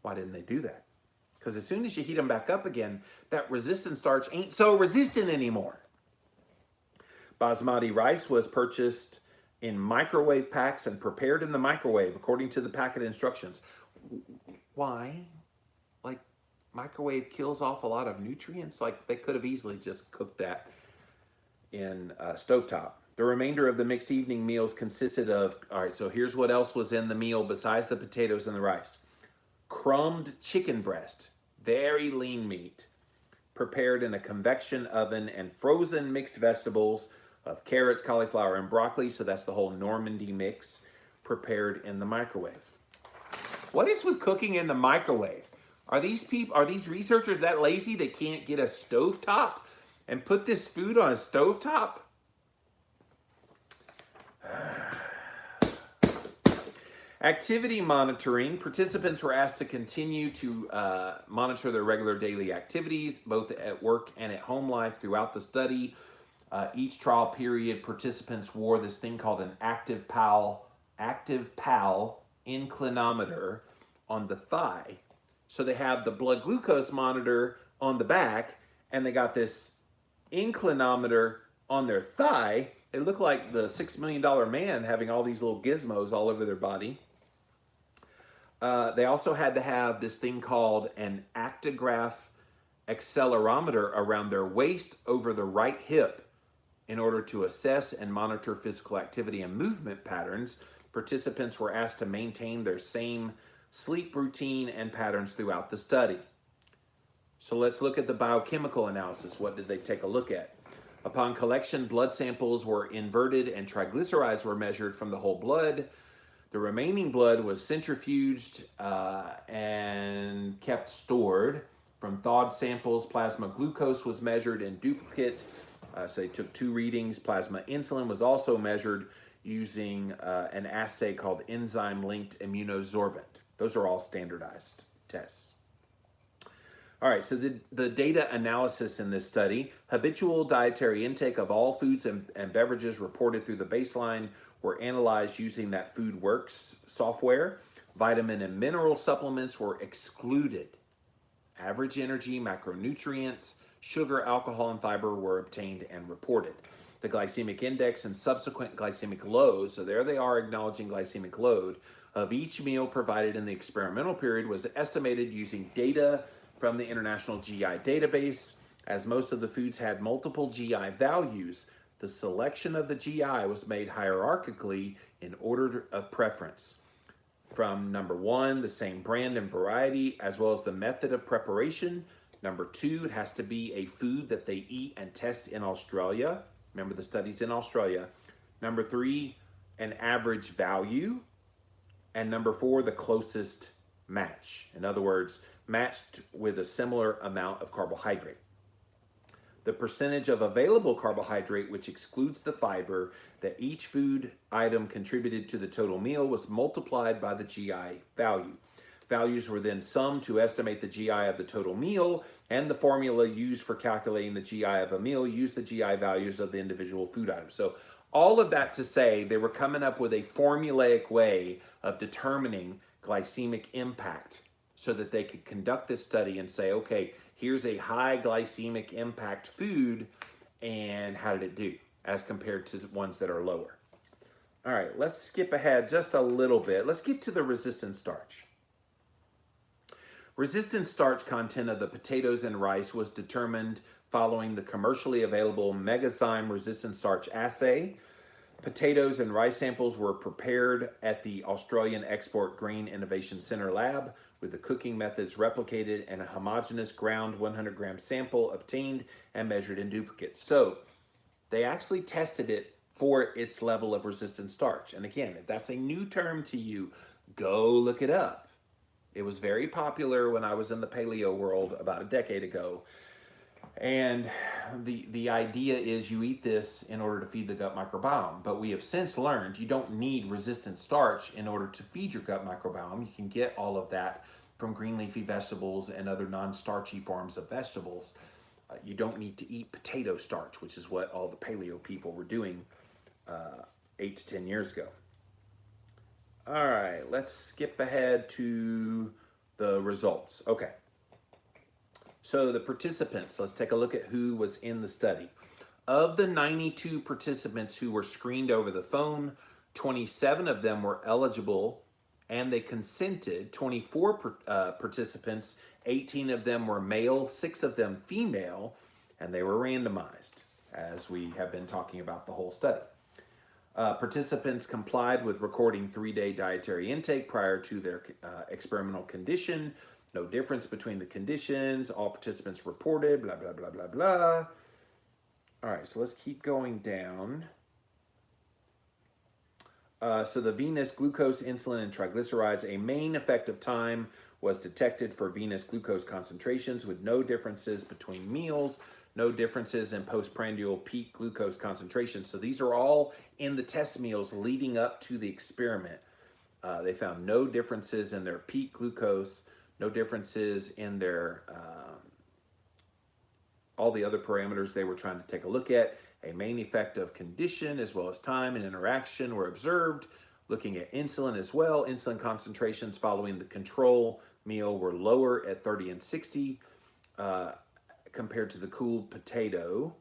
S1: Why didn't they do that? Because as soon as you heat them back up again, that resistant starch ain't so resistant anymore. Basmati rice was purchased in microwave packs and prepared in the microwave according to the packet instructions. Why? Like, microwave kills off a lot of nutrients. Like, they could have easily just cooked that in stovetop. The remainder of the mixed evening meals consisted of, all right, so here's what else was in the meal besides the potatoes and the rice. Crumbed chicken breast, very lean meat, prepared in a convection oven, and frozen mixed vegetables of carrots, cauliflower, and broccoli. So that's the whole Normandy mix, prepared in the microwave. What is with cooking in the microwave? Are these researchers that lazy they can't get a stovetop and put this food on a stovetop? Activity monitoring. Participants were asked to continue to monitor their regular daily activities, both at work and at home life throughout the study. Each trial period, participants wore this thing called an active PAL inclinometer on the thigh. So they have the blood glucose monitor on the back, and they got this inclinometer on their thigh. They look like the $6 Million Man having all these little gizmos all over their body. They also had to have this thing called an actigraph accelerometer around their waist over the right hip in order to assess and monitor physical activity and movement patterns. Participants were asked to maintain their same sleep routine and patterns throughout the study. So let's look at the biochemical analysis. What did they take a look at? Upon collection, blood samples were inverted and triglycerides were measured from the whole blood. The remaining blood was centrifuged and kept stored. From thawed samples, plasma glucose was measured in duplicate. So they took 2 readings. Plasma insulin was also measured using an assay called enzyme-linked immunosorbent. Those are all standardized tests. All right, so the data analysis in this study, habitual dietary intake of all foods and beverages reported through the baseline were analyzed using that FoodWorks software. Vitamin and mineral supplements were excluded. Average energy, macronutrients, sugar, alcohol, and fiber were obtained and reported. The glycemic index and subsequent glycemic load, so there they are acknowledging glycemic load, of each meal provided in the experimental period was estimated using data from the International GI Database. As most of the foods had multiple GI values, the selection of the GI was made hierarchically in order of preference. From number 1, the same brand and variety, as well as the method of preparation. Number 2, it has to be a food that they eat and test in Australia. Remember the studies in Australia. Number 3, an average value. And number 4, the closest match. In other words, matched with a similar amount of carbohydrate. The percentage of available carbohydrate, which excludes the fiber, that each food item contributed to the total meal was multiplied by the GI value. Values were then summed to estimate the GI of the total meal, and the formula used for calculating the GI of a meal used the GI values of the individual food items. So all of that to say, they were coming up with a formulaic way of determining glycemic impact so that they could conduct this study and say, okay, here's a high glycemic impact food, and how did it do as compared to ones that are lower? All right, let's skip ahead just a little bit. Let's get to the resistant starch. Resistant starch content of the potatoes and rice was determined following the commercially available Megazyme resistant starch assay. Potatoes and rice samples were prepared at the Australian Export Grain Innovation Center lab with the cooking methods replicated and a homogeneous ground 100-gram sample obtained and measured in duplicates. So they actually tested it for its level of resistant starch. And again, if that's a new term to you, go look it up. It was very popular when I was in the paleo world about a decade ago. And the idea is you eat this in order to feed the gut microbiome. But we have since learned you don't need resistant starch in order to feed your gut microbiome. You can get all of that from green leafy vegetables and other non-starchy forms of vegetables. You don't need to eat potato starch, which is what all the paleo people were doing 8 to 10 years ago. All right, let's skip ahead to the results. Okay. So the participants, let's take a look at who was in the study. Of the 92 participants who were screened over the phone, 27 of them were eligible and they consented. 24 participants, 18 of them were male, 6 of them female, and they were randomized, as we have been talking about the whole study. Participants complied with recording 3-day dietary intake prior to their experimental condition. No difference between the conditions. All participants reported, blah, blah, blah, blah, blah. All right, so let's keep going down. So the venous glucose, insulin, and triglycerides, a main effective time was detected for venous glucose concentrations with no differences between meals, no differences in postprandial peak glucose concentrations. So these are all in the test meals leading up to the experiment. They found no differences in their peak glucose, no differences in their all the other parameters they were trying to take a look at. A main effect of condition as well as time and interaction were observed. Looking at insulin as well, insulin concentrations following the control meal were lower at 30 and 60 compared to the cooled potato.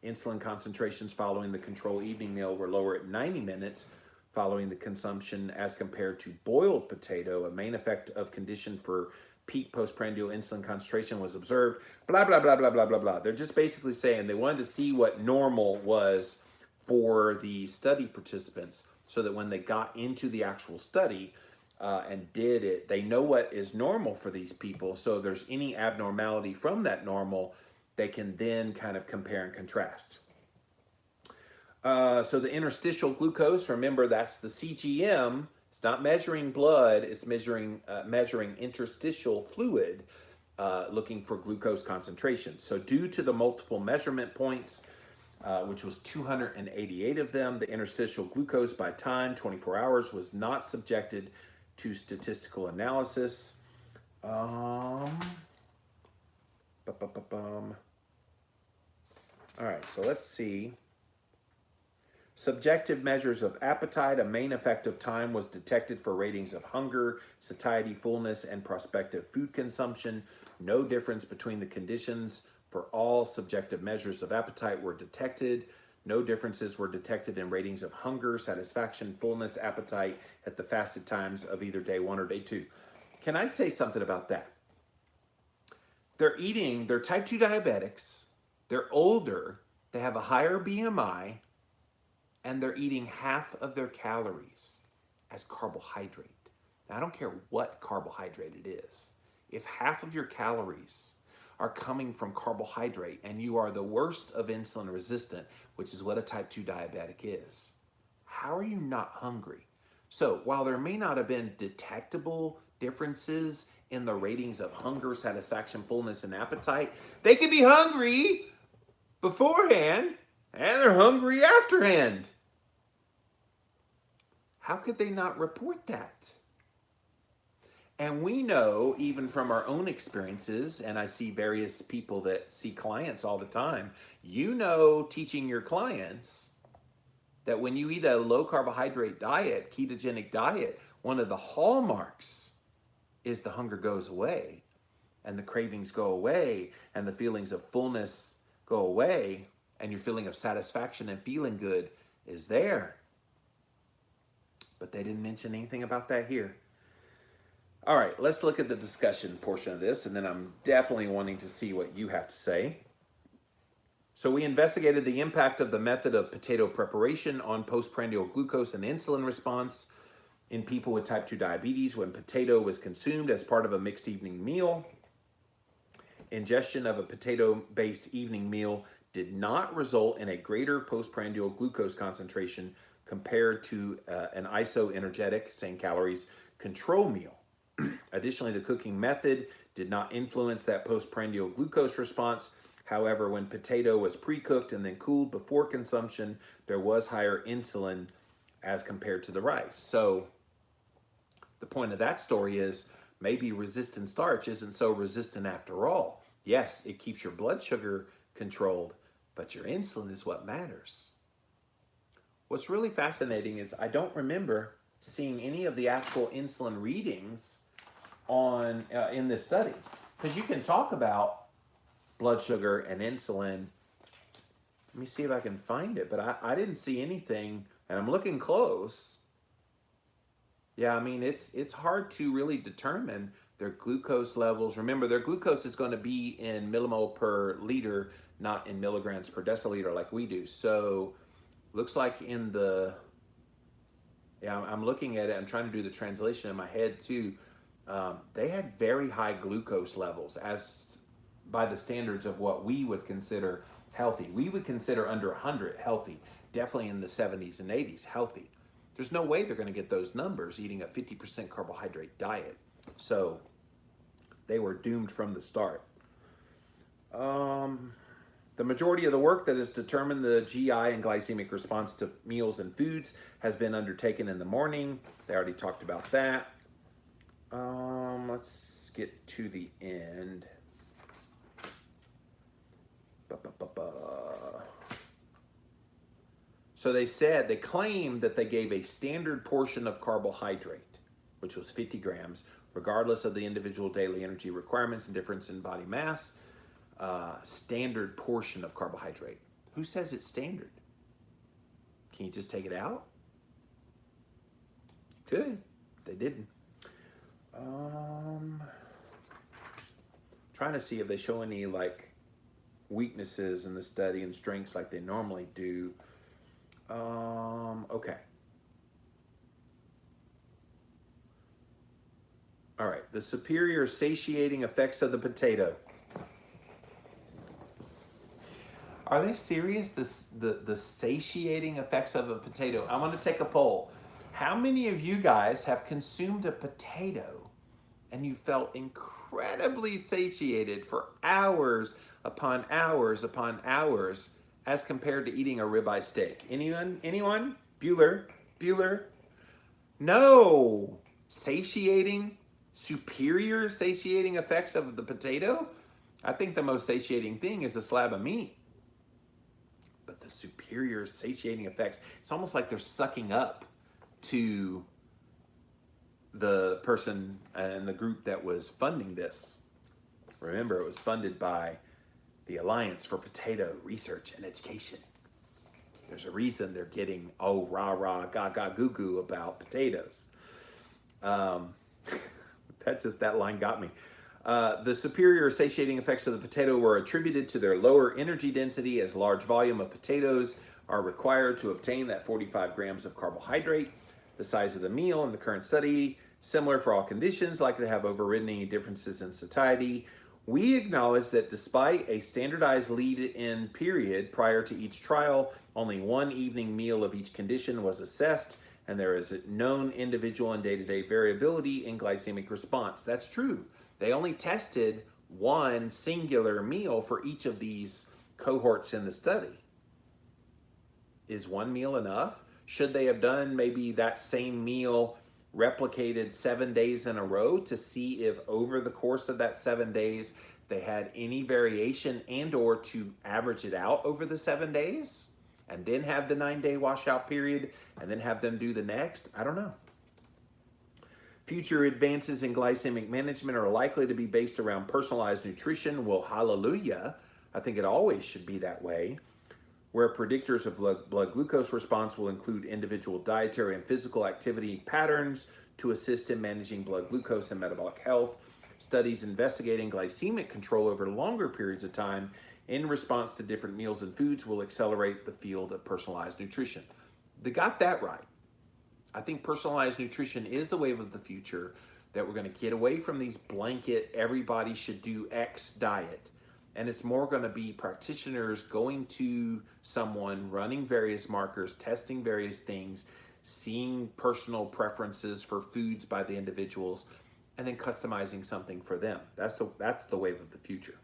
S1: Insulin concentrations following the control evening meal were lower at 90 minutes following the consumption as compared to boiled potato. A main effect of condition for peak postprandial insulin concentration was observed, blah, blah, blah, blah, blah, blah, blah. They're just basically saying they wanted to see what normal was for the study participants so that when they got into the actual study and did it, they know what is normal for these people. So if there's any abnormality from that normal, they can then kind of compare and contrast. So the interstitial glucose, remember that's the CGM. It's not measuring blood, it's measuring interstitial fluid, looking for glucose concentration. So due to the multiple measurement points, which was 288 of them, the interstitial glucose by time, 24 hours, was not subjected to statistical analysis. All right, so let's see. Subjective measures of appetite. A main effect of time was detected for ratings of hunger, satiety, fullness, and prospective food consumption. No difference between the conditions for all subjective measures of appetite were detected. No differences were detected in ratings of hunger, satisfaction, fullness, appetite at the fasted times of either day 1 or day 2. Can I say something about that? They're type 2 diabetics, they're older, they have a higher BMI, and they're eating half of their calories as carbohydrate. Now, I don't care what carbohydrate it is. If half of your calories are coming from carbohydrate and you are the worst of insulin resistant, which is what a type 2 diabetic is, how are you not hungry? So while there may not have been detectable differences in the ratings of hunger, satisfaction, fullness, and appetite, they could be hungry beforehand and they're hungry afterhand. How could they not report that? And we know, even from our own experiences, and I see various people that see clients all the time, you know, teaching your clients that when you eat a low carbohydrate diet, ketogenic diet, one of the hallmarks is the hunger goes away and the cravings go away and the feelings of fullness go away and your feeling of satisfaction and feeling good is there. But they didn't mention anything about that here. All right, let's look at the discussion portion of this, and then I'm definitely wanting to see what you have to say. So we investigated the impact of the method of potato preparation on postprandial glucose and insulin response in people with type 2 diabetes when potato was consumed as part of a mixed evening meal. Ingestion of a potato-based evening meal did not result in a greater postprandial glucose concentration compared to an isoenergetic, same calories, control meal. Additionally, the cooking method did not influence that postprandial glucose response. However, when potato was pre-cooked and then cooled before consumption, there was higher insulin as compared to the rice. So the point of that story is maybe resistant starch isn't so resistant after all. Yes, it keeps your blood sugar controlled, but your insulin is what matters. What's really fascinating is I don't remember seeing any of the actual insulin readings on in this study, because you can talk about blood sugar and insulin. Let me see if I can find it, but I didn't see anything, and I'm looking close. Yeah, I mean, it's hard to really determine their glucose levels. Remember, their glucose is going to be in millimole per liter, not in milligrams per deciliter like we do. So looks like in the, yeah, I'm looking at it. I'm trying to do the translation in my head too. They had very high glucose levels as by the standards of what we would consider healthy. We would consider under 100 healthy, definitely in the 70s and 80s healthy. There's no way they're going to get those numbers eating a 50% carbohydrate diet. So they were doomed from the start. The majority of the work that has determined the GI and glycemic response to meals and foods has been undertaken in the morning. They already talked about that. Let's get to the end. So they claimed that they gave a standard portion of carbohydrate, which was 50 grams, regardless of the individual daily energy requirements and difference in body mass. Standard portion of carbohydrate. Who says it's standard? Can you just take it out? You could. They didn't. Trying to see if they show any like weaknesses in the study and strengths like they normally do. Okay. All right. The superior satiating effects of the potato. Are they serious? The satiating effects of a potato. I want to take a poll. How many of you guys have consumed a potato and you felt incredibly satiated for hours upon hours upon hours as compared to eating a ribeye steak? Anyone? Anyone? Bueller? No. Satiating, superior satiating effects of the potato? I think the most satiating thing is a slab of meat. But the superior satiating effects, it's almost like they're sucking up to the person and the group that was funding this. Remember, it was funded by the Alliance for Potato Research and Education. There's a reason they're getting, oh, rah, rah, gaga, goo, goo about potatoes. That line got me. The superior satiating effects of the potato were attributed to their lower energy density, as large volume of potatoes are required to obtain that 45 grams of carbohydrate. The size of the meal in the current study, similar for all conditions, likely to have overridden any differences in satiety. We acknowledge that despite a standardized lead-in period prior to each trial, only one evening meal of each condition was assessed, and there is a known individual and day-to-day variability in glycemic response. That's true. They only tested one singular meal for each of these cohorts in the study. Is one meal enough? Should they have done maybe that same meal replicated 7 days in a row to see if over the course of that 7 days they had any variation, and or to average it out over the 7 days and then have the 9-day washout period and then have them do the next? I don't know. Future advances in glycemic management are likely to be based around personalized nutrition. Well, hallelujah. I think it always should be that way, where predictors of blood glucose response will include individual dietary and physical activity patterns to assist in managing blood glucose and metabolic health. Studies investigating glycemic control over longer periods of time in response to different meals and foods will accelerate the field of personalized nutrition. They got that right. I think personalized nutrition is the wave of the future, that we're going to get away from these blanket, everybody should do X diet. And it's more going to be practitioners going to someone, running various markers, testing various things, seeing personal preferences for foods by the individuals, and then customizing something for them. That's the wave of the future.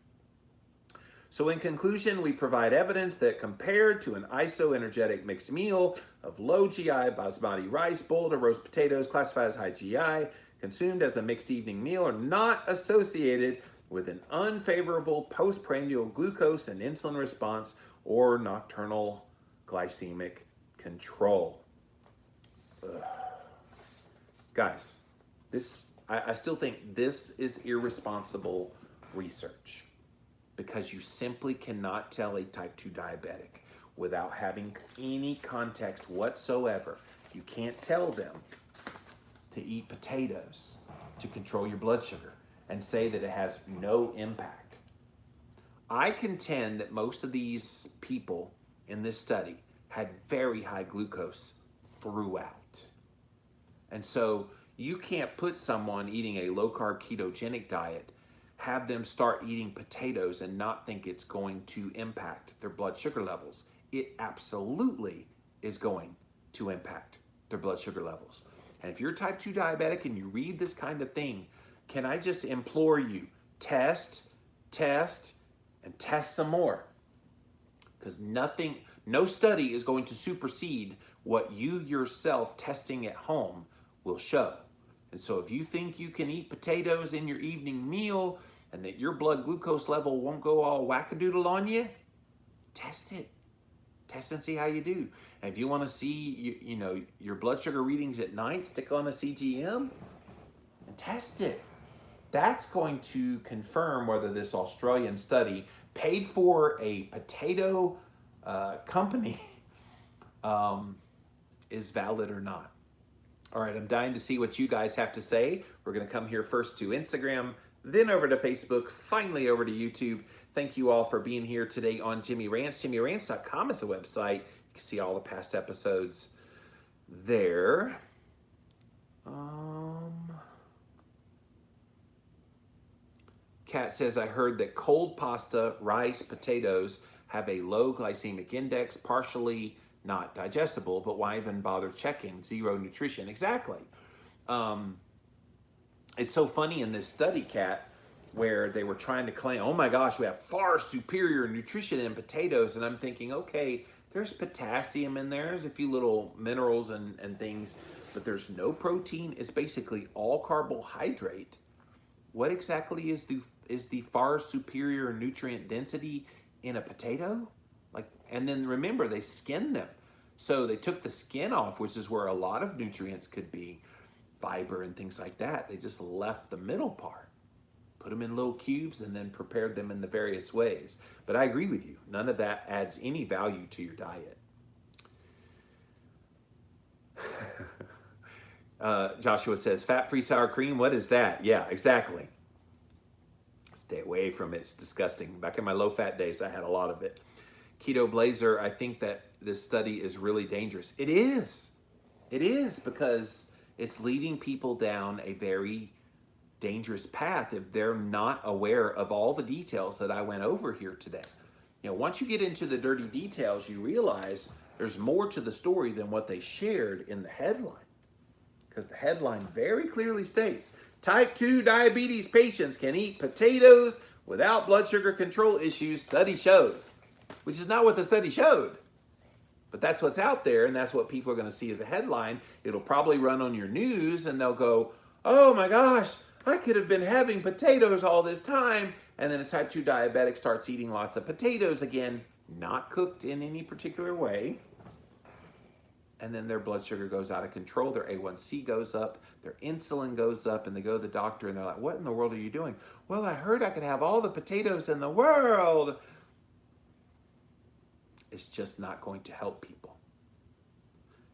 S1: So in conclusion, we provide evidence that compared to an isoenergetic mixed meal of low GI basmati rice, boiled or roast potatoes classified as high GI, consumed as a mixed evening meal, are not associated with an unfavorable postprandial glucose and insulin response or nocturnal glycemic control. Ugh. Guys, I still think this is irresponsible research, because you simply cannot tell a type 2 diabetic without having any context whatsoever. You can't tell them to eat potatoes to control your blood sugar and say that it has no impact. I contend that most of these people in this study had very high glucose throughout. And so you can't put someone eating a low-carb ketogenic diet, have them start eating potatoes and not think it's going to impact their blood sugar levels. It absolutely is going to impact their blood sugar levels. And if you're type 2 diabetic and you read this kind of thing, can I just implore you, test, and test some more? Because no study is going to supersede what you yourself testing at home will show. And so if you think you can eat potatoes in your evening meal and that your blood glucose level won't go all wackadoodle on you, test it. Test and see how you do. And if you want to see your blood sugar readings at night, stick on a CGM and test it. That's going to confirm whether this Australian study, paid for a potato company, is valid or not. All right, I'm dying to see what you guys have to say. We're going to come here first to Instagram, then over to Facebook, finally over to YouTube. Thank you all for being here today on Jimmy Rants. JimmyRants.com is the website. You can see all the past episodes there. Kat says, I heard that cold pasta, rice, potatoes have a low glycemic index, partially not digestible, but why even bother checking? Zero nutrition. Exactly. It's so funny in this study, Kat, where they were trying to claim, oh my gosh, we have far superior nutrition in potatoes. And I'm thinking, okay, there's potassium in there, there's a few little minerals and things, but there's no protein. It's basically all carbohydrate. What exactly is is the far superior nutrient density in a potato. Like, and then remember, they skinned them. So they took the skin off, which is where a lot of nutrients could be, fiber and things like that. They just left the middle part, put them in little cubes, and then prepared them in the various ways. But I agree with you. None of that adds any value to your diet. Joshua says, fat-free sour cream, what is that? Yeah, exactly. Stay away from it. It's disgusting. Back in my low-fat days, I had a lot of it. Keto Blazer, I think that this study is really dangerous. It is. It is, because it's leading people down a very dangerous path if they're not aware of all the details that I went over here today. You know, once you get into the dirty details, you realize there's more to the story than what they shared in the headline. Because the headline very clearly states, type 2 diabetes patients can eat potatoes without blood sugar control issues, study shows. Which is not what the study showed. But that's what's out there, and that's what people are going to see as a headline. It'll probably run on your news, and they'll go, oh my gosh, I could have been having potatoes all this time. And then a type 2 diabetic starts eating lots of potatoes again, not cooked in any particular way. And then their blood sugar goes out of control, their A1C goes up, their insulin goes up, and they go to the doctor and they're like, what in the world are you doing? Well, I heard I could have all the potatoes in the world. It's just not going to help people.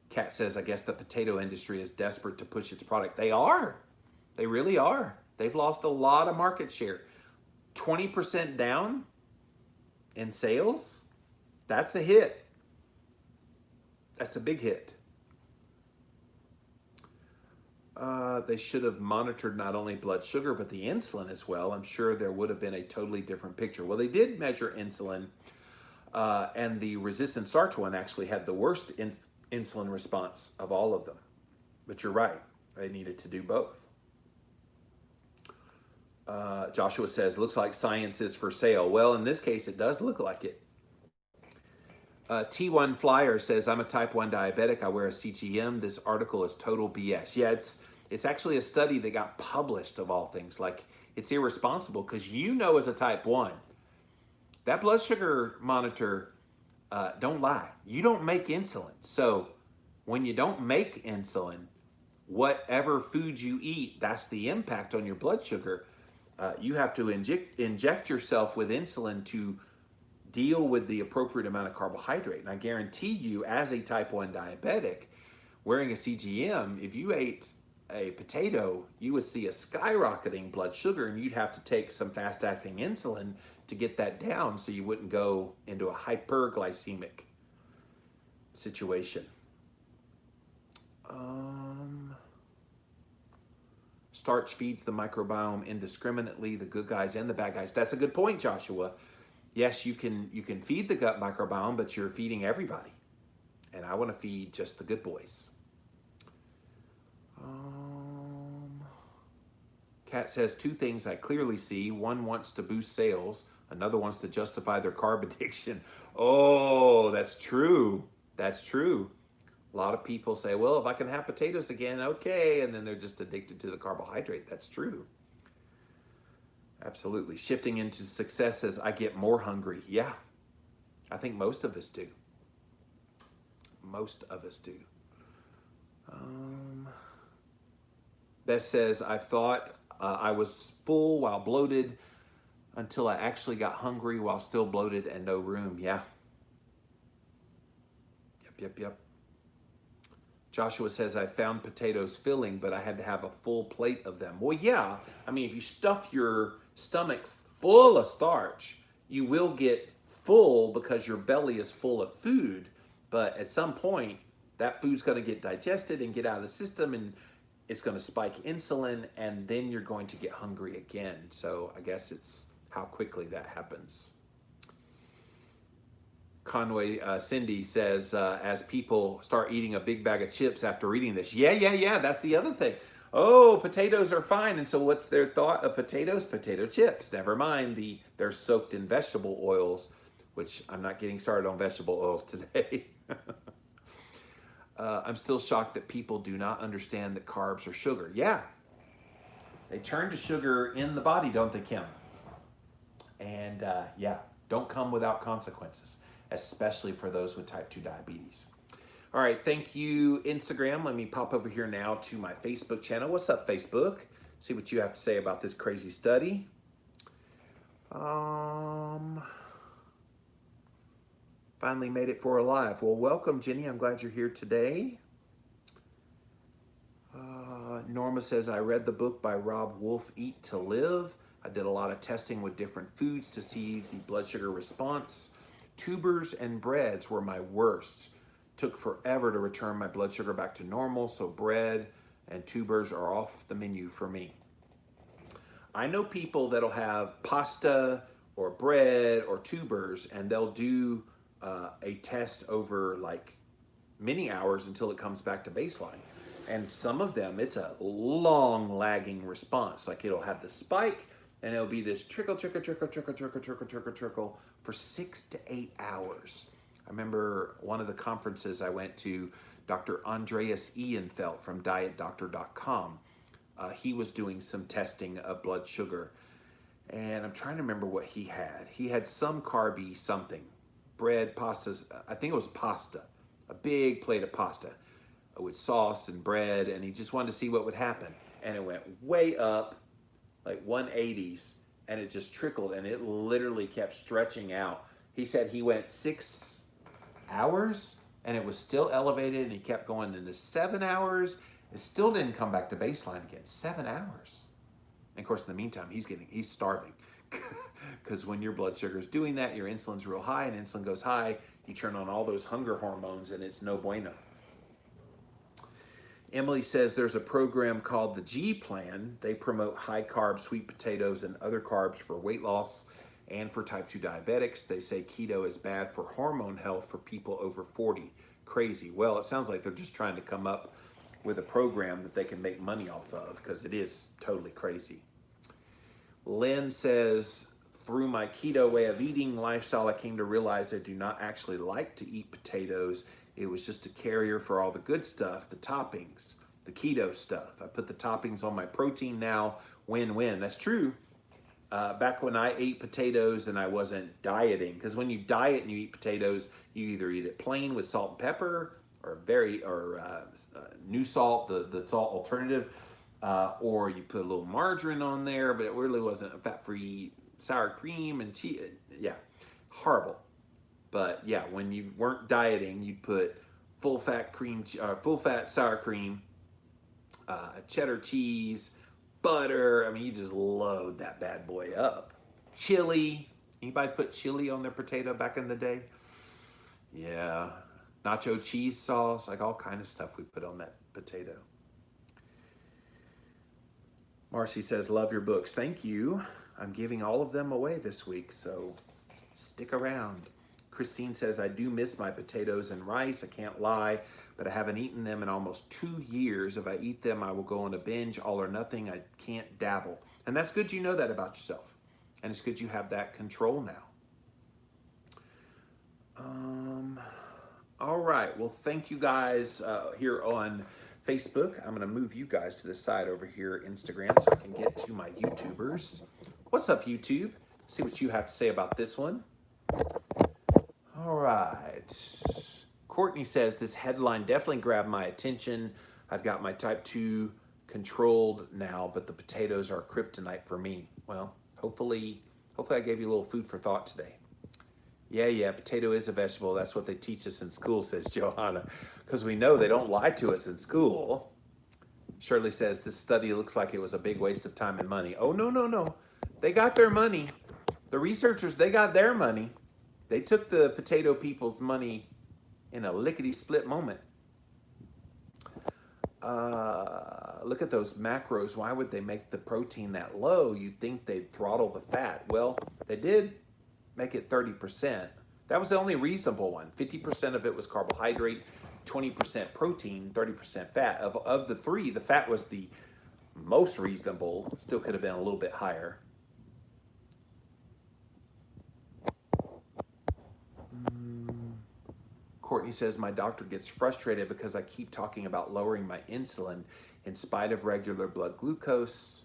S1: Kat says, I guess the potato industry is desperate to push its product. They are. They really are. They've lost a lot of market share. 20% down in sales, that's a hit. That's a big hit. They should have monitored not only blood sugar, but the insulin as well. I'm sure there would have been a totally different picture. Well, they did measure insulin, and the resistant starch one actually had the worst insulin response of all of them. But you're right. They needed to do both. Joshua says, looks like science is for sale. Well, in this case, it does look like it. T1 Flyer says, I'm a type 1 diabetic. I wear a CGM. This article is total BS. Yeah, it's actually a study that got published of all things. Like, it's irresponsible because you know as a type 1, that blood sugar monitor, don't lie. You don't make insulin. So when you don't make insulin, whatever food you eat, that's the impact on your blood sugar. You have to inject yourself with insulin to deal with the appropriate amount of carbohydrate. And I guarantee you, as a type 1 diabetic, wearing a CGM, if you ate a potato, you would see a skyrocketing blood sugar, and you'd have to take some fast-acting insulin to get that down so you wouldn't go into a hyperglycemic situation. Starch feeds the microbiome indiscriminately, the good guys and the bad guys. That's a good point, Joshua. Yes, you can feed the gut microbiome, but you're feeding everybody. And I want to feed just the good boys. Kat says, two things I clearly see. One wants to boost sales. Another wants to justify their carb addiction. Oh, that's true. That's true. A lot of people say, well, if I can have potatoes again, okay. And then they're just addicted to the carbohydrate. That's true. Absolutely. Shifting into success says, I get more hungry. Yeah, I think most of us do. Most of us do. Beth says, I thought I was full while bloated until I actually got hungry while still bloated and no room. Yeah. Yep. Joshua says, I found potatoes filling, but I had to have a full plate of them. Well, yeah. I mean, if you stuff your stomach full of starch, you will get full because your belly is full of food. But at some point, that food's going to get digested and get out of the system, and it's going to spike insulin, and then you're going to get hungry again. So I guess it's how quickly that happens. Conway Cindy says, as people start eating a big bag of chips after reading this. Yeah, that's the other thing. Oh, potatoes are fine. And so what's their thought of potatoes? Potato chips. Never mind, they're soaked in vegetable oils, which I'm not getting started on vegetable oils today. I'm still shocked that people do not understand that carbs are sugar. Yeah, they turn to sugar in the body, don't they, Kim? And yeah, don't come without consequences, especially for those with type 2 diabetes. All right, thank you, Instagram. Let me pop over here now to my Facebook channel. What's up, Facebook? See what you have to say about this crazy study. Finally made it for a live. Well, welcome, Jenny. I'm glad you're here today. Norma says, I read the book by Rob Wolf, Eat to Live. I did a lot of testing with different foods to see the blood sugar response. Tubers and breads were my worst. Took forever to return my blood sugar back to normal, so bread and tubers are off the menu for me. I know people that'll have pasta or bread or tubers, and they'll do a test over like many hours until it comes back to baseline. And some of them, it's a long lagging response. Like it'll have the spike and it'll be this trickle, trickle, trickle, trickle, trickle, trickle, trickle, trickle for 6 to 8 hours. I remember one of the conferences I went to, Dr. Andreas Ienfeld from dietdoctor.com. He was doing some testing of blood sugar. And I'm trying to remember what he had. He had some carby something. Bread, pastas, I think it was pasta. A big plate of pasta with sauce and bread, and he just wanted to see what would happen. And it went way up, like 180s, and it just trickled, and it literally kept stretching out. He said he went 6 hours, and it was still elevated, and he kept going into 7 hours. It still didn't come back to baseline again. 7 hours. And of course, in the meantime, he's starving. Because when your blood sugar is doing that, your insulin's real high, and insulin goes high, you turn on all those hunger hormones, and it's no bueno. Emily says there's a program called the G Plan. They promote high carb sweet potatoes and other carbs for weight loss and for type 2 diabetics. They say keto is bad for hormone health for people over 40. Crazy. Well, it sounds like they're just trying to come up with a program that they can make money off of, because it is totally crazy. Lynn says, through my keto way of eating lifestyle, I came to realize I do not actually like to eat potatoes. It was just a carrier for all the good stuff, the toppings, the keto stuff. I put the toppings on my protein now, win-win. That's true. Back when I ate potatoes and I wasn't dieting, because when you diet and you eat potatoes, you either eat it plain with salt and pepper, or new salt, the salt alternative, or you put a little margarine on there, but it really wasn't a fat-free sour cream and cheese. Yeah, horrible. But yeah, when you weren't dieting, you'd put full-fat sour cream, cheddar cheese, butter. I mean, you just load that bad boy up. Chili. Anybody put chili on their potato back in the day? Yeah. Nacho cheese sauce, like all kind of stuff we put on that potato. Marcy says, love your books. Thank you. I'm giving all of them away this week, so stick around. Christine says, I do miss my potatoes and rice. I can't lie, but I haven't eaten them in almost 2 years. If I eat them, I will go on a binge, all or nothing. I can't dabble. And that's good you know that about yourself. And it's good you have that control now. All right, well, thank you guys here on Facebook. I'm gonna move you guys to the side over here, Instagram, so I can get to my YouTubers. What's up, YouTube? See what you have to say about this one. All right. Courtney says, this headline definitely grabbed my attention. I've got my type 2 controlled now, but the potatoes are kryptonite for me. Well, hopefully I gave you a little food for thought today. Yeah, potato is a vegetable. That's what they teach us in school, says Johanna, because we know they don't lie to us in school. Shirley says, this study looks like it was a big waste of time and money. Oh, no. They got their money. The researchers, they got their money. They took the potato people's money in a lickety-split moment. Look at those macros. Why would they make the protein that low? You'd think they'd throttle the fat. Well, they did make it 30%. That was the only reasonable one. 50% of it was carbohydrate, 20% protein, 30% fat. Of the three, the fat was the most reasonable. Still could have been a little bit higher. Courtney says, my doctor gets frustrated because I keep talking about lowering my insulin in spite of regular blood glucose.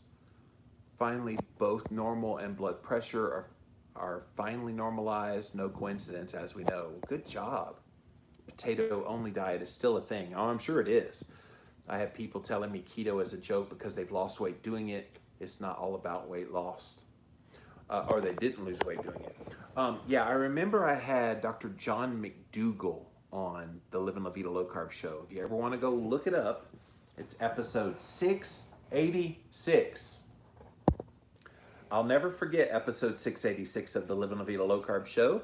S1: Finally, both normal and blood pressure are finally normalized. No coincidence, as we know. Good job. Potato-only diet is still a thing. Oh, I'm sure it is. I have people telling me keto is a joke because they've lost weight doing it. It's not all about weight loss. Or they didn't lose weight doing it. Yeah, I remember I had Dr. John McDougall on the Living La Vida Low Carb show. If you ever want to go look it up, it's episode 686. I'll never forget episode 686 of the Living La Vida Low Carb show.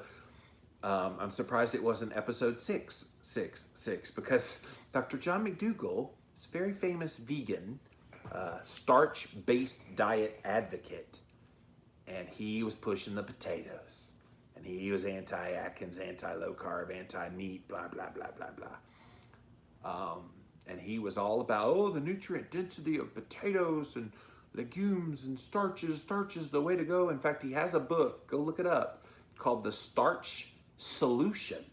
S1: I'm surprised it wasn't episode 666 because Dr. John McDougall is a very famous vegan, starch-based diet advocate. And he was pushing the potatoes. And he was anti-Atkins, anti-low carb, anti-meat, blah, blah, blah, blah, blah. And he was all about, the nutrient density of potatoes and legumes and starches. Starch is the way to go. In fact, he has a book, go look it up, called The Starch Solution.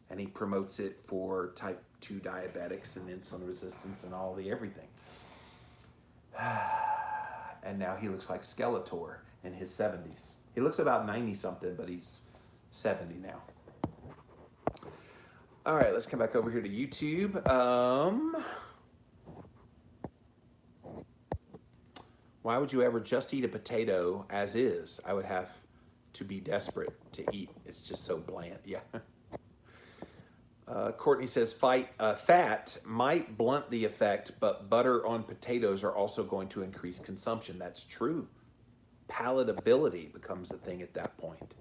S1: And he promotes it for type 2 diabetics and insulin resistance and all the everything. And now he looks like Skeletor in his 70s. He looks about 90 something, but he's 70 now. All right, let's come back over here to YouTube. Why would you ever just eat a potato as is? I would have to be desperate to eat. It's just so bland, yeah. Courtney says, fat might blunt the effect, but butter on potatoes are also going to increase consumption. That's true. Palatability becomes a thing at that point.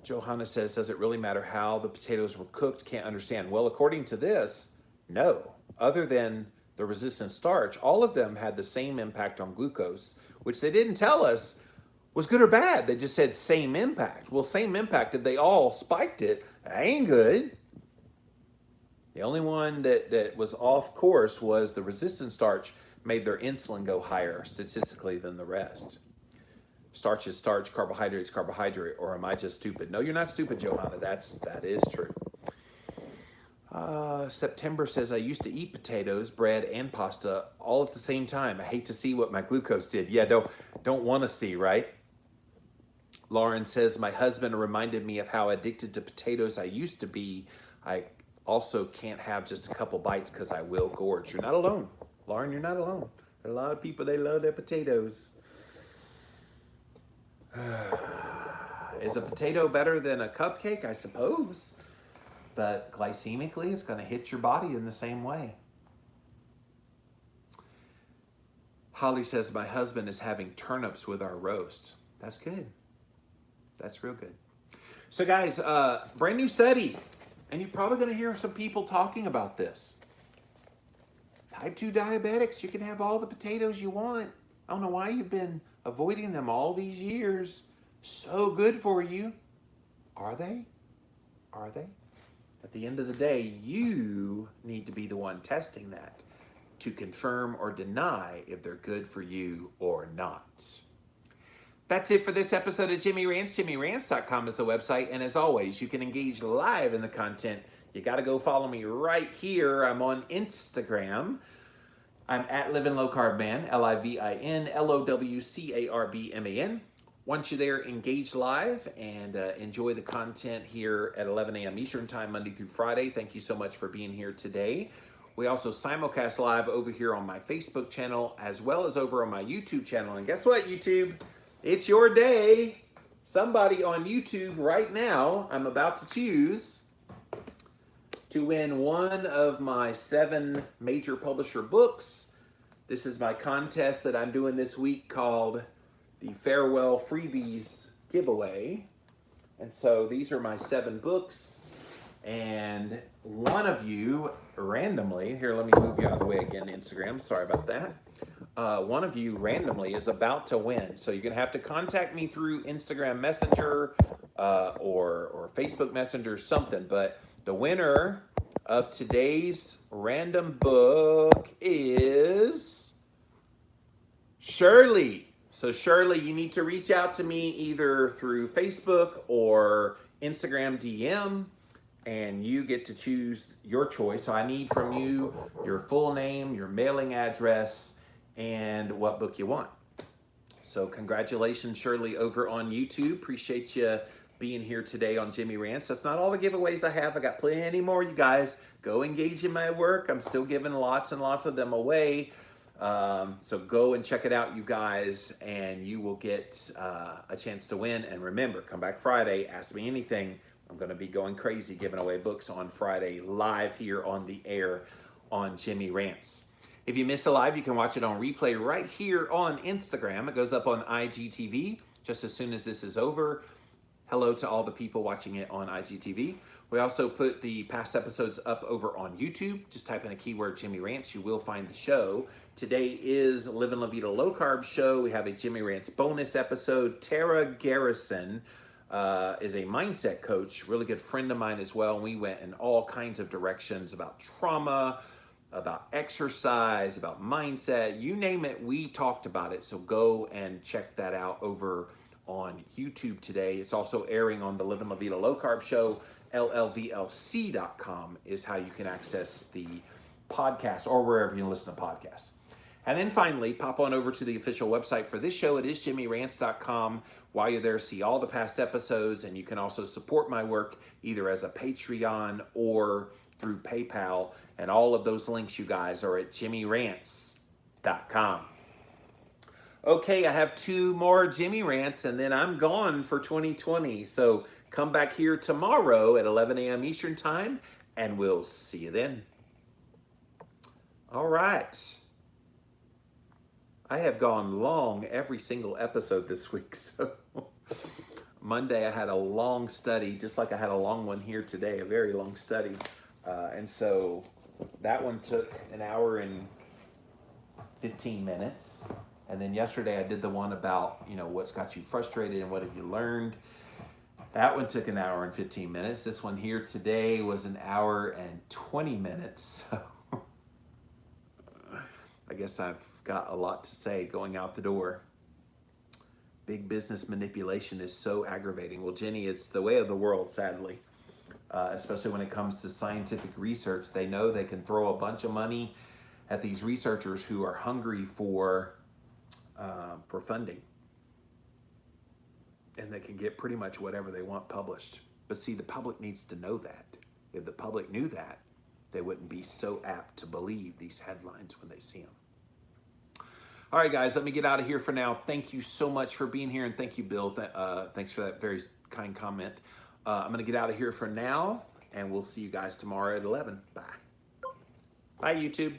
S1: Johanna says, does it really matter how the potatoes were cooked? Can't understand. Well, according to this, no. Other than the resistant starch, all of them had the same impact on glucose, which they didn't tell us was good or bad. They just said same impact. Well, same impact. If they all spiked it, that ain't good. The only one that was off course was the resistant starch made their insulin go higher statistically than the rest. Starch is starch, carbohydrate's carbohydrate, or am I just stupid? No, you're not stupid, Johanna. That is true. September says, I used to eat potatoes, bread, and pasta all at the same time. I hate to see what my glucose did. Yeah, don't want to see, right? Lauren says, my husband reminded me of how addicted to potatoes I used to be. I also can't have just a couple bites because I will gorge. You're not alone. Lauren, you're not alone. There are a lot of people, they love their potatoes. Is a potato better than a cupcake? I suppose. But glycemically, it's going to hit your body in the same way. Holly says, my husband is having turnips with our roast. That's good. That's real good. So guys, brand new study. And you're probably going to hear some people talking about this. Type 2 diabetics, you can have all the potatoes you want. I don't know why you've been avoiding them all these years. So good for you. Are they? Are they? At the end of the day, you need to be the one testing that to confirm or deny if they're good for you or not. That's it for this episode of Jimmy Rants. JimmyRants.com is the website. And as always, you can engage live in the content. You got to go follow me right here. I'm on Instagram. I'm at Living Low Carb Man, LIVIN, Once you're there, engage live and enjoy the content here at 11 a.m. Eastern Time, Monday through Friday. Thank you so much for being here today. We also simulcast live over here on my Facebook channel as well as over on my YouTube channel. And guess what, YouTube? It's your day. Somebody on YouTube right now, I'm about to choose to win one of my 7 major publisher books. This is my contest that I'm doing this week called the Farewell Freebies Giveaway. And so these are my 7 books. And one of you randomly, here, let me move you out of the way again, Instagram. Sorry about that. One of you randomly is about to win. So you're going to have to contact me through Instagram Messenger or Facebook Messenger, something. But the winner of today's random book is Shirley. So Shirley, you need to reach out to me either through Facebook or Instagram DM, and you get to choose your choice. So I need from you your full name, your mailing address, and what book you want. So congratulations, Shirley, over on YouTube. Appreciate you being here today on Jimmy Rants. That's not all the giveaways I have. I got plenty more, you guys. Go engage in my work. I'm still giving lots and lots of them away. So go and check it out, you guys, and you will get a chance to win. And remember, come back Friday, ask me anything. I'm going to be going crazy giving away books on Friday live here on the air on Jimmy Rants. If you miss a live, you can watch it on replay right here on Instagram. It goes up on IGTV just as soon as this is over. Hello to all the people watching it on IGTV. We also put the past episodes up over on YouTube. Just type in a keyword Jimmy Rants, you will find the show. Today is Living La Vida Low Carb Show. We have a Jimmy Rants bonus episode. Tara Garrison is a mindset coach, really good friend of mine as well. We went in all kinds of directions about trauma, about exercise, about mindset, you name it, we talked about it. So go and check that out over on YouTube today. It's also airing on the Living La Vida Low Carb Show. LLVLC.com is how you can access the podcast or wherever you listen to podcasts. And then finally, pop on over to the official website for this show. It is jimmyrants.com. While you're there, see all the past episodes, and you can also support my work either as a Patreon or through PayPal. And all of those links, you guys, are at jimmyrants.com. Okay, I have 2 more Jimmy Rants, and then I'm gone for 2020. So come back here tomorrow at 11 a.m. Eastern Time, and we'll see you then. All right. I have gone long every single episode this week. So Monday I had a long study, just like I had a long one here today, a very long study. And so that one took an hour and 15 minutes. And then yesterday I did the one about, what's got you frustrated and what have you learned. That one took an hour and 15 minutes. This one here today was an hour and 20 minutes. So I guess I've got a lot to say going out the door. Big business manipulation is so aggravating. Well, Jenny, it's the way of the world, sadly. Especially when it comes to scientific research. They know they can throw a bunch of money at these researchers who are hungry for funding. And they can get pretty much whatever they want published. But see, the public needs to know that. If the public knew that, they wouldn't be so apt to believe these headlines when they see them. All right, guys, let me get out of here for now. Thank you so much for being here, and thank you, Bill. Thanks for that very kind comment. I'm going to get out of here for now, and we'll see you guys tomorrow at 11. Bye. Bye, YouTube.